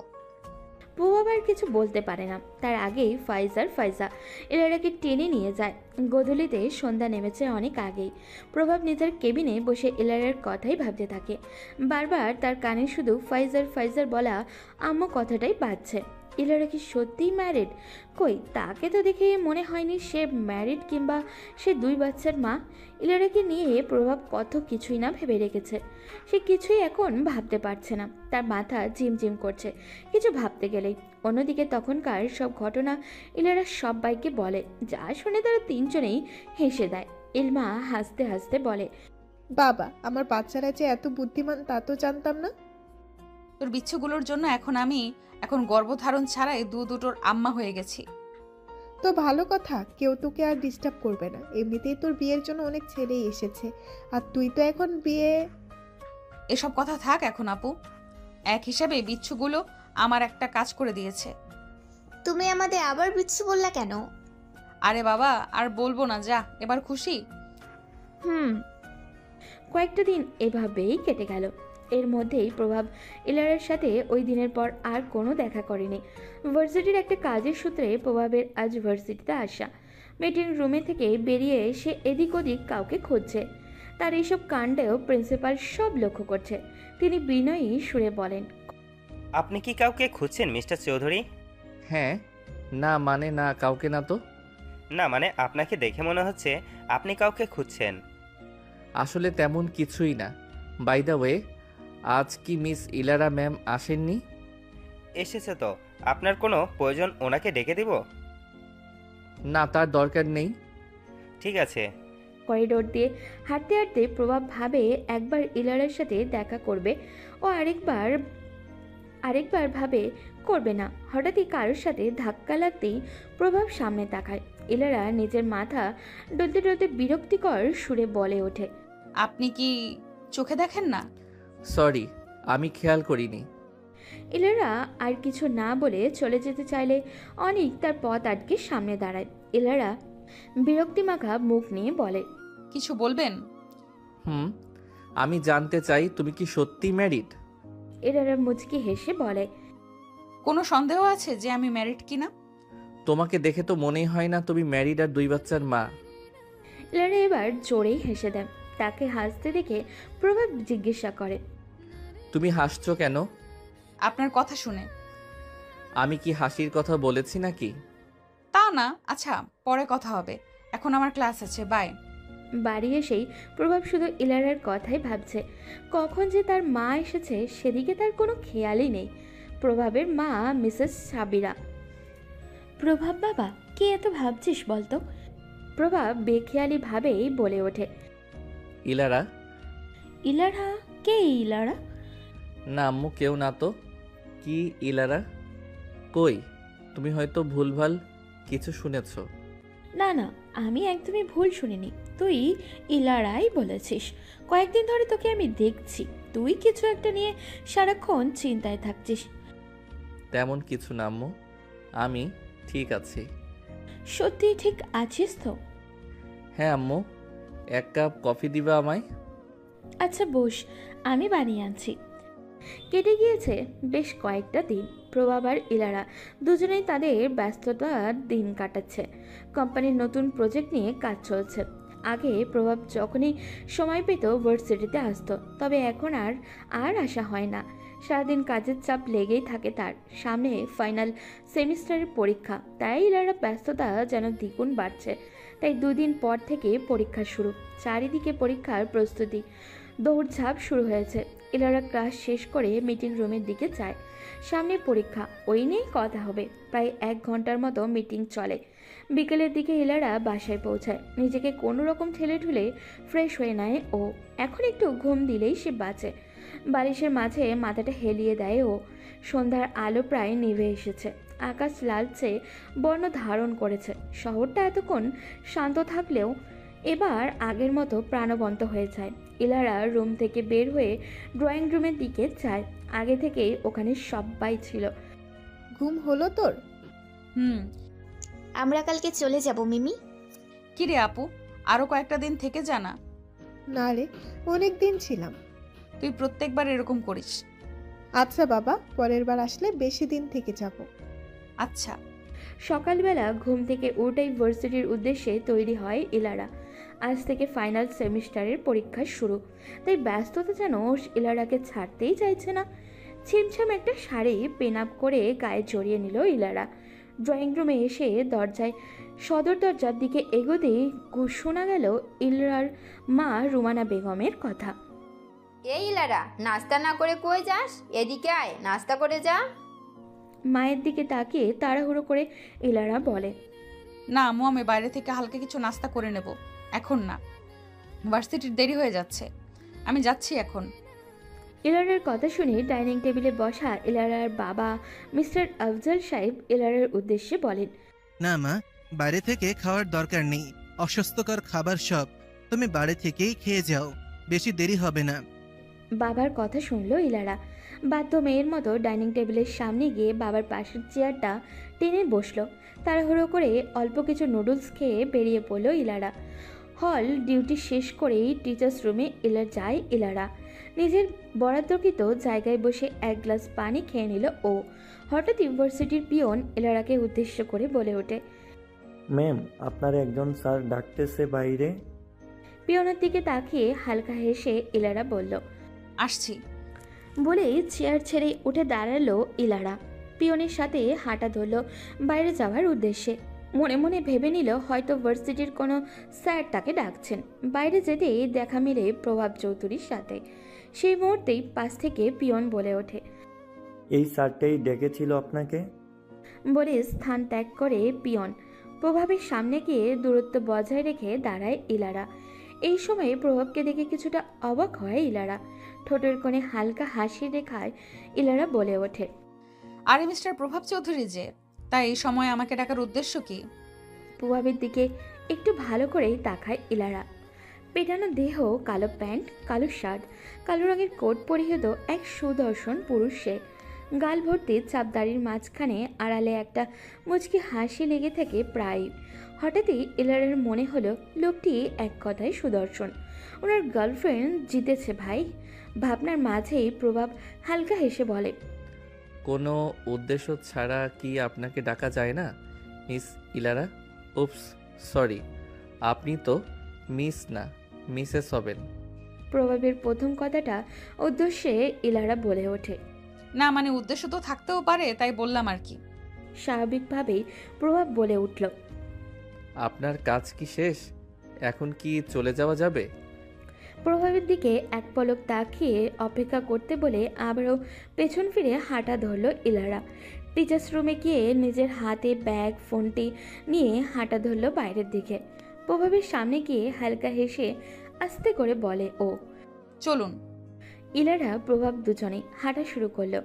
বউ আবার কিছু বলতে পারে না, তার আগেই ফাইজা এলারাকে টেনে নিয়ে যায়। গোধূলিতে সন্ধ্যা নেমেছে অনেক আগেই। প্রভাব নিজের কেবিনে বসে এলারার কথাই ভাবতে থাকে। বারবার তার কানে শুধু ফাইজার বলা আম্মু কথাটাই বাজছে। ইলারা কি সত্যিই ম্যারিড? কই, তাকে তো দেখে মনে হয়নি সে ম্যারিড কিংবা সে 2 বাচ্চার মা। ইলারাকে নিয়ে প্রভাব কত কিছুই না ভেবে রেখেছে। সে কিছুই এখন ভাবতে পারছে না, তার মাথা ঝিমঝিম করছে কিছু ভাবতে গেলেই। অন্যদিকে তখনকার সব ঘটনা ইলারা সবাইকে বলে, যা শুনে তারা তিনজনেই হেসে দেয়। ইলমা হাসতে হাসতে বলে, বাবা, আমার বাচ্চারা যে এত বুদ্ধিমান তা তো জানতাম না। তোর বিচ্ছুগুলোর জন্য এখন গর্ভধারণ ছাড়াই দুটোর আম্মা হয়ে গেছি। তো ভালো কথা, কেউ তোকে আর ডিস্টার্ব করবে না। এমনিতেই তোর বিয়ের জন্য অনেক ছেলেই এসেছে, আর তুই তো এখন বিয়ে। এসব কথা থাক এখন আপু। এক হিসাবে বিচ্ছুগুলো আমার একটা কাজ করে দিয়েছে। তুমি আমাদের আবার বিচ্ছু বললা কেন? আরে বাবা, আর বলবো না, যা এবার খুশি? কয়েকটা দিন এভাবেই কেটে গেল। এর মধ্যেই প্রভাব ইলারার সাথে ওই দিনের পর আর কোনো দেখা করেনি। ভার্সিটির একটা কাজের সূত্রে প্রভাবের আজ ভার্সিটিতে আসা। মিটিং রুমে থেকে বেরিয়ে সে এদিক ওদিক কাউকে খুঁজছে। তার এইসব কাণ্ডেও প্রিন্সিপাল সব লক্ষ্য করছে। তিনি বিনয়ী সুরে বলেন, আপনি কি কাউকে খুঁজছেন মিস্টার চৌধুরী? হ্যাঁ। না মানে না, কাউকে না তো। না মানে আপনাকে দেখে মনে হচ্ছে আপনি কাউকে খুঁজছেন। আসলে তেমন কিছুই না। বাই দ্য ওয়ে, আজ কি মিস ইলারা ম্যাম আসেননি? এসেছে তো। আপনার কোনো প্রয়োজন ওনাকে ডেকে দিব? না, তার দরকার নেই। ঠিক আছে। করিডোর দিয়ে হাঁটতে হাঁটতে প্রভাব ভাবে একবার ইলারার সাথে দেখা করবে ও আরেকবার ভাবে করবে না। হঠাৎই কারোর সাথে ধাক্কা লাগতেই প্রভাব সামনে তাকায়। ইলারা নিজের মাথা ডলতে বিরক্তিকর সুরে বলে ওঠে, আপনি কি চোখে দেখেন না? সরি, আমি খেয়াল করিনি। ইলারা আর কিছু না বলে চলে যেতে চাইলে অনিক তার পথ আটকে সামনে দাঁড়ায়। ইলারা বিরক্তিমাখা মুখ নিয়ে বলে, কিছু বলবেন? আমি জানতে চাই তুমি কি সত্যি ম্যারিড? ইলারা মুচকি হেসে বলে, কোনো সন্দেহ আছে যে আমি ম্যারিড কিনা? তোমাকে দেখে তো মনেই হয় না তুমি ম্যারিড আর 2 বাচ্চার মা। ইলারা এবার জোরেই হেসে দেয়। তাকে হাসতে দেখে প্রভাব জিজ্ঞাসা করে, তুমি হাসছো কেন? আপনার কথা শুনে। আমি কি হাসির কথা বলেছি নাকি? তা না, আচ্ছা পরে কথা হবে, এখন আমার ক্লাস আছে, বাই। বাড়ি এসেই প্রভাব শুধু ইলারার কথাই ভাবছে। কখন যে তার মা এসেছে সেদিকে তার কোনো খেয়ালই নেই। প্রভাবের মা মিসেস সাবিরা। প্রভাব বাবা, কে এত ভাবছিস বলতো? প্রভাব বেখেয়ালি ভাবেই বলে ওঠে, ইলারা। ইলারা? কে ইলারা? না আম্মু, কেউ না তো। কি ইলারা? কই, তুমি হয়তো ভুলভাল কিছু শুনেছ। না না, আমি একদমই ভুল শুনিনি। তুই ইলারাই বলেছিস। কয়েকদিন ধরে তোকে আমি দেখছি, তুই কিছু একটা নিয়ে সারাক্ষণ চিন্তায় থাকছিস। তেমন কিছু না আম্মু, আমি ঠিক আছি। সত্যি ঠিক আছিস তো? হ্যাঁ আম্মু, এক কাপ কফি দিবা আমায়? আচ্ছা বস, আমি বানিয়ে আনছি। কেটে গিয়েছে বেশ কয়েকটা দিন। প্রভাব আর ইলারা দুজনেই তাদের ব্যস্ততার দিন কাটাচ্ছে। কোম্পানির নতুন প্রজেক্ট নিয়ে কাজ চলছে। আগে প্রভাব যখনই সময় পেত ভার্সিটিতে আসতো, তবে এখন আর আসা হয় না। সারাদিন কাজের চাপ লেগেই থাকে তার। সামনে ফাইনাল সেমিস্টারের পরীক্ষা, তাই ইলারা ব্যস্ততা যেন দ্বিগুণ বাড়ছে। তাই দুদিন পর থেকে পরীক্ষা শুরু। চারিদিকে পরীক্ষার প্রস্তুতি, দৌড়ঝাঁপ শুরু হয়েছে। ইলারা ক্লাস শেষ করে মিটিং রুমের দিকে যায়। সামনে পরীক্ষা, ওই নিয়েই কথা হবে। প্রায় 1 ঘন্টার মতো মিটিং চলে। বিকেলের দিকে ইলারা বাসায় পৌঁছায়। নিজেকে কোনো রকম ঠেলে ঠুলে ফ্রেশ হয়ে নেয় ও। এখন একটু ঘুম দিলেই সে বাঁচে। বালিশের মাঝে মাথাটা হেলিয়ে দেয় ও। সন্ধ্যার আলো প্রায় নিভে এসেছে। আকাশ লালচে বর্ণ ধারণ করেছে। শহরটা এতক্ষণ শান্ত থাকলেও এবার আগের মতো প্রাণবন্ত হয়ে যায়। ইলারা রুম থেকে বের হয়ে ড্রয়িং রুমের দিকে যায়। আগে থেকেই ওখানে সবাই ছিল। ঘুম হলো তোর? আমরা কালকে চলে যাব মিমি। কি রে আপু, আরো কয়েকটা দিন থেকে জানা। না রে, অনেক দিন ছিলাম। তুই প্রত্যেকবার এরকম করিস। আচ্ছা বাবা, পরের বার আসলে বেশি দিন থেকে যাব। আচ্ছা। সকালবেলা ঘুম থেকে উঠেই ভার্সিটির উদ্দেশ্যে তৈরি হয় ইলারা। আজ থেকে ফাইনাল সেমিস্টারের পরীক্ষা শুরু, তাই ব্যস্ততা যেন ইলারাকে ছাড়তেই চাইছে না। ছিমছাম একটা শাড়ি পেন আপ করে গায়ে জড়িয়ে নিল ইলারা। ড্রয়িং রুমে এসে সদর দরজার দিকে এগোতেই শোনা গেল ইলারার মা রুমানা বেগমের কথা। এই ইলারা, নাস্তা না করে কই যাস? এদিকে আয়, নাস্তা করে যা। মায়ের দিকে তাকিয়ে তাড়াহুড়ো করে ইলারা বলে, না আম্মু, আমি বাইরে থেকে হালকা কিছু নাস্তা করে নেব, এখন না, ভার্সিটির দেরি হয়ে যাচ্ছে, আমি যাচ্ছি এখন। ইলারার কথা শুনে ডাইনিং টেবিলে বসা ইলারার বাবা মিস্টার আফজল সাহেব ইলারার উদ্দেশ্যে বলেন, না মা, বাইরে থেকে খাওয়ার দরকার নেই, অস্বাস্থ্যকর খাবার সব, তুমি বাড়ি থেকেই খেয়ে যাও, বেশি দেরি হবে না। বাবার কথা শুনলো ইলারা। বাধ্য মেয়ের মতো ডাইনিং টেবিলের সামনে গিয়ে বাবার পাশের চেয়ারটা টেনে বসলো। তাড়াহুড়ো করে অল্প কিছু নুডলস খেয়ে বেরিয়ে পড়লো ইলারা। হল ডিউটি শেষ করেই টিচার্স রুমে যায় ইলারা। নিজের বরাদ্দকৃত জায়গায় বসে 1 গ্লাস পানি খেয়ে নিল ও। হঠাৎ ইউনিভার্সিটির পিয়ন ইলারাকে উদ্দেশ্য করে বলে ওঠে, ম্যাম, আপনার একজন স্যার ডাকতেছে বাইরে। পিয়নের দিকে তাকিয়ে হালকা হেসে ইলারা বলল, আসছি। বলেই চেয়ার ছেড়ে উঠে দাঁড়ালো ইলারা। পিয়নের সাথে হাঁটা ধরল বাইরে যাওয়ার উদ্দেশ্যে। মনে মনে ভেবে নিল হয়তো ভার্সিটির কোনো স্যার তাকে ডাকছেন। বাইরে যেতেই দেখা মিলে প্রভাব চৌধুরীর সাথে। সেই মুহূর্তেই পাশ থেকে পিয়ন বলে ওঠে, এই স্যারটাই ডেকেছিল আপনাকে। বলে স্থান ত্যাগ করে পিয়ন প্রভাবের সামনে গিয়ে দূরত্ব বজায় রেখে দাঁড়ায় ইলারা। এই সময়ে প্রভাবকে দেখে কিছুটা অবাক হয় ইলারা। ঠোঁটের কোণে হালকা হাসি রেখায় ইলারা বলে ওঠে, আরে মিস্টার প্রভাব চৌধুরী যে, তাই এই সময় আমাকে ডাকার উদ্দেশ্য কি? প্রভাবের দিকে একটু ভালো করেই তাকায় ইলারা। পেটানো দেহ, কালো প্যান্ট, কালো শার্ট, কালো রঙের কোট পরিহিত এক সুদর্শন পুরুষ সে। গাল ভর্তি চাপদাড়ির মাঝখানে আড়ালে একটা মুচকি হাসি লেগে থাকে প্রায়। হঠাৎই ইলারার মনে হলো লোকটি এক কথায় সুদর্শন। ওনার গার্লফ্রেন্ড জিতেছে ভাই। ভাবনার মাঝেই প্রভাব হালকা হেসে বলে, কোনো উদ্দেশ্য ছাড়া কি আপনাকে ডাকা যায় না মিস ইলারা? উপস, সরি, আপনি তো মিস না, মিসেস হবেন। প্রভাবের প্রথম কথাটা উদ্দেশ্যে ইলারা বলে ওঠে। না মানে উদ্দেশ্য তো থাকতেও পারে, তাই বললাম আর কি। স্বাভাবিকভাবেই প্রভাব বলে উঠল। আপনার কাজ কি শেষ? এখন কি চলে যাওয়া যাবে? প্রভাবের দিকে এক পলক তাকিয়ে অপেক্ষা করতে বলে আবারও পেছন ফিরে হাঁটা ধরল ইলারা। টিচার্স রুমে গিয়ে নিজের হাতে ব্যাগ ফোনটি নিয়ে হাঁটা ধরল বাইরের দিকে। প্রভাবের সামনে গিয়ে হালকা হেসে আস্তে করে বলে ও, চলুন। ইলারা প্রভাব দুজনেই হাঁটা শুরু করলো।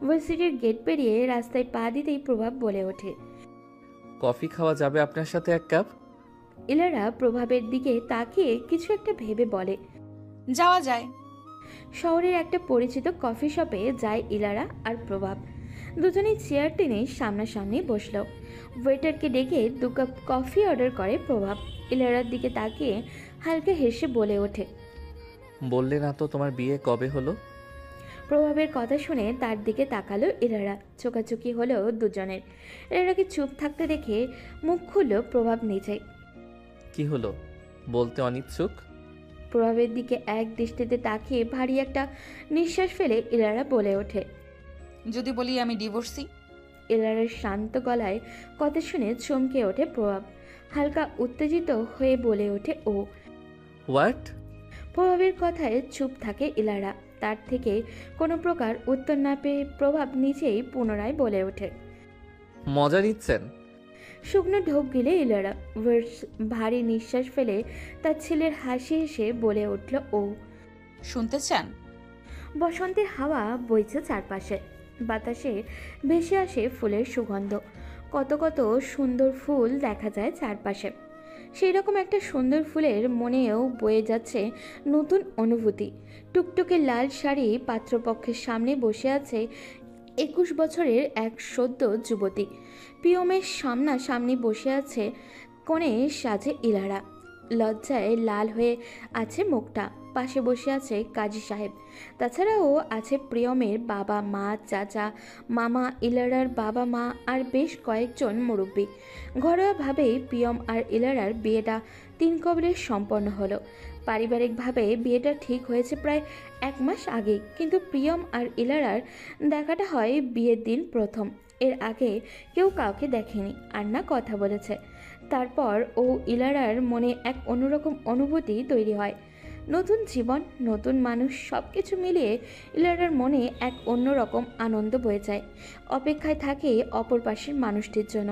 ভার্সিটির গেট পেরিয়ে রাস্তায় পা দিতেই প্রভাব বলে ওঠে। কফি খাওয়া যাবে আপনার সাথে এক কাপ? ইলারা প্রভাবের দিকে তাকিয়ে কিছু একটা ভেবে বলে। যাওয়া যায়। শহরের একটা পরিচিত কফি শপে যায় ইলারা আর প্রভাব। দুজনেই চেয়ার টেনে সামনাসামনি বসলো। ওয়েটারকে ডেকে 2 কাপ কফি অর্ডার করে প্রভাব। ইলারার দিকে তাকিয়ে হালকা হেসে বলে ওঠে। বললে না তো তোমার বিয়ে কবে হলো? প্রভাবের কথা শুনে তার দিকে তাকালো ইলারা। চোকাচুকি হলো দুজনের। ইলারাকে চুপ থাকতে দেখে মুখ খুলল প্রভাব নিজেই। কি হলো বলতে অনিচ্ছুক? প্রভাবের দিকে এক দৃষ্টিতে তাকিয়ে ভারী একটা নিঃশ্বাস ফেলে ইলারা বলে ওঠে। যদি বলি আমি ডিভোর্সি। ইলারার শান্ত গলায় কথা শুনে চমকে ওঠে প্রভাব। হালকা উত্তেজিত হয়ে বলে ওঠে ও। হোয়াট? প্রভাবের কথায় চুপ থাকে ইলারা। তার থেকে কোনো প্রকার উত্তর না পেয়ে প্রভাব নিজেই পুনরায় বলে ওঠে। মজা নিচ্ছেন? শুকনো ঢোক গিলে ইলারা ভারী নিঃশ্বাস ফেলে তার ছেলের হাসি হেসে বলে উঠল ও। শুনতে চান? বসন্তের হাওয়া বইছে চারপাশে। বাতাসে ভেসে আসে ফুলের সুগন্ধ। কত কত সুন্দর ফুল দেখা যায় চারপাশে। সেই রকম একটা সুন্দর ফুলের মনেও বয়ে যাচ্ছে নতুন অনুভূতি। টুকটুকে লাল শাড়ি পাত্রপক্ষের সামনে বসে আছে 21 বছরের এক সদ্য যুবতী। পিয়মের সামনাসামনি বসে আছে কোণে সাজে ইলারা। লজ্জায় লাল হয়ে আছে মুখটা। পাশে বসে আছে কাজী সাহেব। তাছাড়াও আছে প্রিয়মের বাবা মা চাচা মামা, ইলারার বাবা মা আর বেশ কয়েকজন মুরব্বী। ঘরোয়াভাবেই প্রিয়ম আর ইলারার বিয়েটা 3 কবলে সম্পন্ন হলো। পারিবারিকভাবে বিয়েটা ঠিক হয়েছে প্রায় 1 মাস আগেই, কিন্তু প্রিয়ম আর ইলারার দেখাটা হয় বিয়ের দিন প্রথম। এর আগে কেউ কাউকে দেখেনি আর না কথা বলেছে। তারপর ও ইলারার মনে এক অন্যরকম অনুভূতি তৈরি হয়। নতুন জীবন, নতুন মানুষ, সব কিছু মিলিয়ে ইলারার মনে এক অন্যরকম আনন্দ বয়ে যায়। অপেক্ষায় থাকে অপর পাশের মানুষটির জন্য।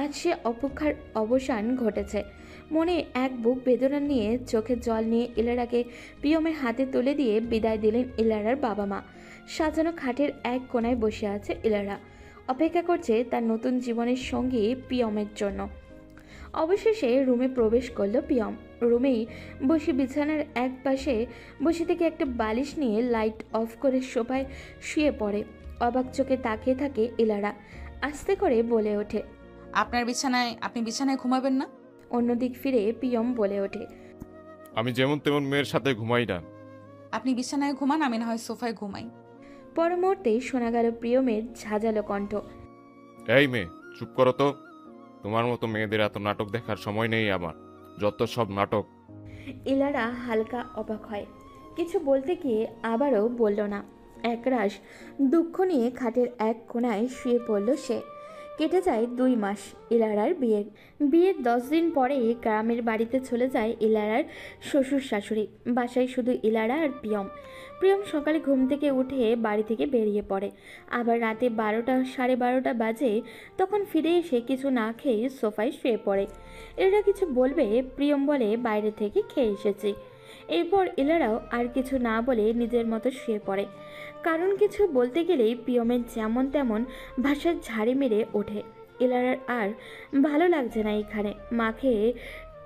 আজ সে অপেক্ষার অবসান ঘটেছে। মনে এক বুক বেদনা নিয়ে, চোখে জল নিয়ে ইলারাকে প্রিয়মের হাতে তুলে দিয়ে বিদায় দিলেন ইলারার বাবা মা। সাজানো খাটের এক কোণায় বসে আছে ইলারা, অপেক্ষা করছে তার নতুন জীবনের সঙ্গী প্রিয়মের জন্য। অবশেষে রুমে প্রবেশ করলো প্রিয়ম। রুমেই বসে বিছানার এক পাশে বসে থেকে একটা বালিশ নিয়ে লাইট অফ করে সোফায় শুয়ে পড়ে। অবাক চোখে তাকিয়ে থাকে ইলারা। আস্তে করে বলে ওঠে, আপনি বিছানায় ঘুমাবেন না? অন্যদিক ফিরে প্রিয়ম বলে ওঠে, আমি যেমন তেমন মেয়ের সাথে ঘুমাই না। আপনি বিছানায় ঘুমান, আমি না হয় সোফায় ঘুমাই। পর মুহূর্তেই শোনা গেল প্রিয়মের ঝাঁঝালো কণ্ঠ। এই মেয়ে, চুপ করো তো। তোমার মতো মেয়েদের এত নাটক দেখার সময় নেই আমার। যত সব নাটক। ইলারা হালকা অবাক হয়। কিছু বলতে গিয়ে আবারও বলল না। একরাশ দুঃখ নিয়ে খাটের এক কোণায় শুয়ে পড়ল সে। কেটে যায় 2 মাস ইলারার বিয়ের 10 দিন পরে গ্রামের বাড়িতে চলে যায় ইলারার শ্বশুর শাশুড়ি। বাসায় শুধু ইলারা আর প্রিয়ম সকালে ঘুম থেকে উঠে বাড়ি থেকে বেরিয়ে পড়ে। আবার রাতে 12টা সাড়ে 12টা বাজে তখন ফিরে এসে কিছু না খেয়ে সোফায় শুয়ে পড়ে। এরা কিছু বলবে, প্রিয়ম বলে বাইরে থেকে খেয়ে এসেছি। এরপর ইলারাও আর কিছু না বলে নিজের মতো শুয়ে পড়ে। কারণ কিছু বলতে গেলেই প্রিয়মের যেমন তেমন ভাষার ঝাড়ি মেরে ওঠে। ইলারার আর ভালো লাগছে না এখানে। মাকে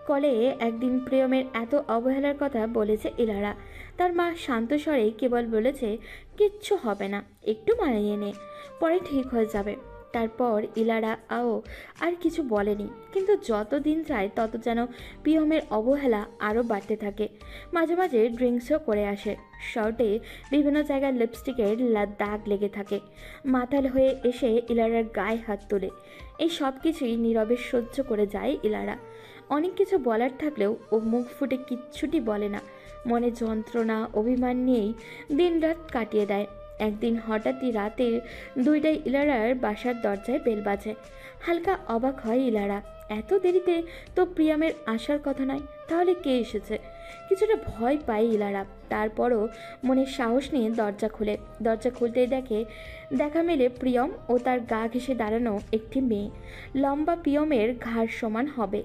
কলে একদিন প্রিয়মের এত অবহেলার কথা বলেছে ইলারা। তার মা শান্ত স্বরে কেবল বলেছে, কিচ্ছু হবে না, একটু মানিয়ে নে, পরে ঠিক হয়ে যাবে। তারপর ইলারা আর কিছু বলেনি। কিন্তু যত দিন যায় তত যেন প্রিয়মের অবহেলা আরও বাড়তে থাকে। মাঝে মাঝে ড্রিঙ্কসও করে আসে। শার্টে বিভিন্ন জায়গায় লিপস্টিকের দাগ লেগে থাকে। মাতাল হয়ে এসে ইলারার গায়ে হাত তোলে। এই সব কিছুই নীরবে সহ্য করে যায় ইলারা। অনেক কিছু বলার থাকলেও ও মুখ ফুটে কিচ্ছুটি বলে না। মনে যন্ত্রণা অভিমান নিয়েই দিনরাত কাটিয়ে দেয়। একদিন হঠাৎই রাতে 2টায় ইলারার বাসার দরজায় বেল বাজে। হালকা অবাক হয় ইলারা। এত দেরিতে তো প্রিয়ামের আসার কথা নয়, তাহলে কে এসেছে? কিছুটা ভয় পায় ইলারা। তারপরও মনে সাহস নিয়ে দরজা খুলে। দরজা খুলতেই দেখা মেলে প্রিয়ম ও তার গা ঘেঁষে দাঁড়ানো একটি মেয়ে। লম্বা প্রিয়মের ঘাড় সমান হবে,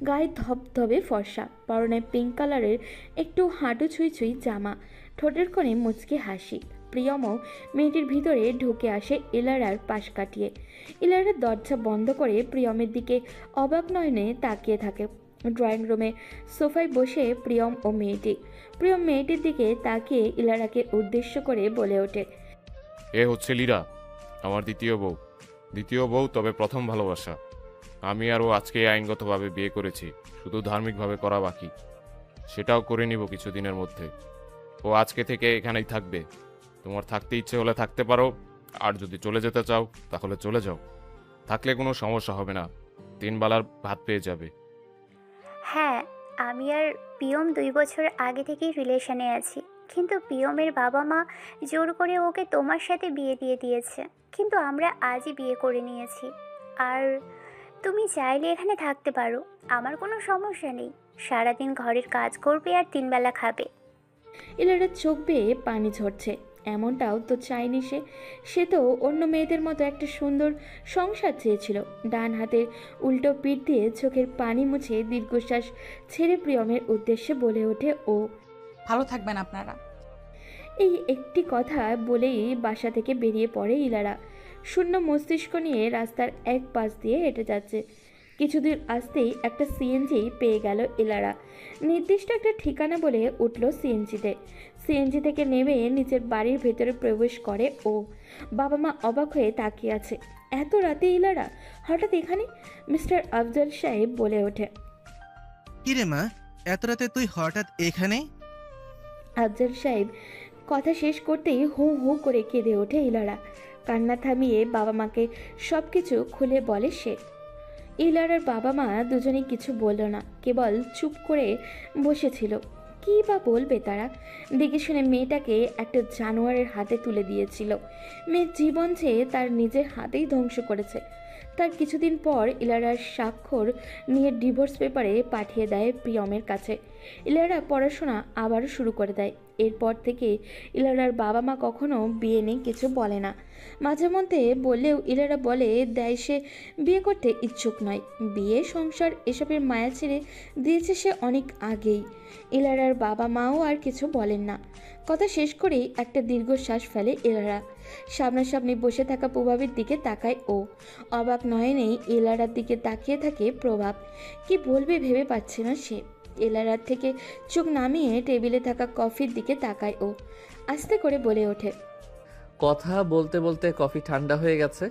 গায়ে ধবধবে ফর্সা, পরনে পিঙ্ক কালারের একটু হাঁটু ছুঁই ছুঁই জামা, ঠোঁটের কোণে মুচকি হাসি। প্রিয়মও মেয়েটির ভিতরে ঢুকে আসে ইলারার পাশ কাটিয়ে। ইলারার দরজা বন্ধ করে প্রিয়মের দিকে অবাক নয়নে তাকিয়ে থাকে। ড্রয়িং রুমে সোফায় বসে প্রিয়ম ও মেয়েটি। প্রিয়ম মেয়েটির দিকে তাকিয়ে ইলারাকে উদ্দেশ্য করে বলে ওঠে, এ হচ্ছে লীরা, আমার দ্বিতীয় বউ, তবে প্রথম ভালোবাসা। আমি আর ও আজকে আইনগতভাবে বিয়ে করেছি, শুধু ধার্মিকভাবে করা বাকি। সেটাও করে নিব কিছুদিনের মধ্যে। ও আজকে থেকে এখানেই থাকবে। তোমার থাকতে ইচ্ছে হলে থাকতে পারো, আর যদি চলে যেতে চাও তাহলে চলে যাও। থাকলে কোনো সমস্যা হবে না, 3 বেলার ভাত পেয়ে যাবে। হ্যাঁ, আমি আর পিয়ম 2 বছর আগে থেকেই রিলেশনে আছি, কিন্তু পিয়মের বাবা মা জোর করে ওকে তোমার সাথে বিয়ে দিয়ে দিয়েছে, কিন্তু আমরা আজই বিয়ে করে নিয়েছি। আর তুমি চাইলে এখানে থাকতে পারো, আমার কোনো সমস্যা নেই। সারাদিন ঘরের কাজ করবে আর 3 বেলা খাবে। ইলারার চোখ বেয়ে পানি ঝরছে। এমনটাও তো চায়নি সে তো অন্য মেয়েদের মতো একটা সুন্দর সংসার চেয়েছিল। ডান হাতের উল্টো পিঠ দিয়ে চোখের পানি মুছে দীর্ঘশ্বাস ছেড়ে প্রিয়মের উদ্দেশ্যে বলে ওঠে ও, ভালো থাকবেন আপনারা। এই একটি কথা বলেই বাসা থেকে বেরিয়ে পড়ে ইলারা। শূন্য মস্তিষ্ক নিয়ে রাস্তার এক পাশ দিয়ে হেঁটে যাচ্ছে। কিছুদূর আসতেই একটা সিএনজি পেয়ে গেল ইলারা। নির্দিষ্ট একটা ঠিকানা বলে উঠল সিএনজি থেকে নেমে নিজের বাড়ির ভেতরে প্রবেশ করে ও। বাবা মা অবাক হয়ে তাকিয়ে আছে। এত রাতে ইলারা হঠাৎ এখানে? মিস্টার আফজল সাহেব বলে ওঠে, কিরে মা, এত রাতে তুই হঠাৎ এখানে? আফজল সাহেব কথা শেষ করতেই হু হু করে কেঁদে ওঠে ইলারা। কান্না থামিয়ে বাবা মাকে সব কিছু খুলে বলে সে। ইলারার বাবা মা দুজনেই কিছু বলল না, কেবল চুপ করে বসেছিল। কী বা বলবে তারা? দেখে শুনে মেয়েটাকে একটা জানোয়ারের হাতে তুলে দিয়েছিল। মেয়ের জীবন চেয়ে তার নিজের হাতেই ধ্বংস করেছে। তার কিছুদিন পর ইলারার স্বাক্ষর নিয়ে ডিভোর্স পেপারে পাঠিয়ে দেয় প্রিয়মের কাছে। ইলারা পড়াশোনা আবারও শুরু করে দেয়। এরপর থেকে ইলারার বাবা মা কখনো বিয়ে নিয়ে কিছু বলে না। মাঝে মধ্যে বললেও ইলারা বলে দেয় সে বিয়ে করতে ইচ্ছুক নয়। বিয়ে সংসার এসবের মায়া ছেড়ে দিয়েছে সে অনেক আগেই। ইলারার বাবা মাও আর কিছু বলেন না। কথা শেষ করেই একটা দীর্ঘশ্বাস ফেলে ইলারা। সামনাসামনি বসে থাকা প্রভাবের দিকে তাকায় ও। অবাক নয়নেই ইলারার দিকে তাকিয়ে থাকে প্রভাব। কি বলবে ভেবে পাচ্ছে না সে। ইলারার থেকে চোখ নামিয়ে টেবিলে থাকা কফির দিকে তাকায় ও। আস্তে করে বলে ওঠে, কথা বলতে বলতে কফি ঠান্ডা হয়ে গেছে,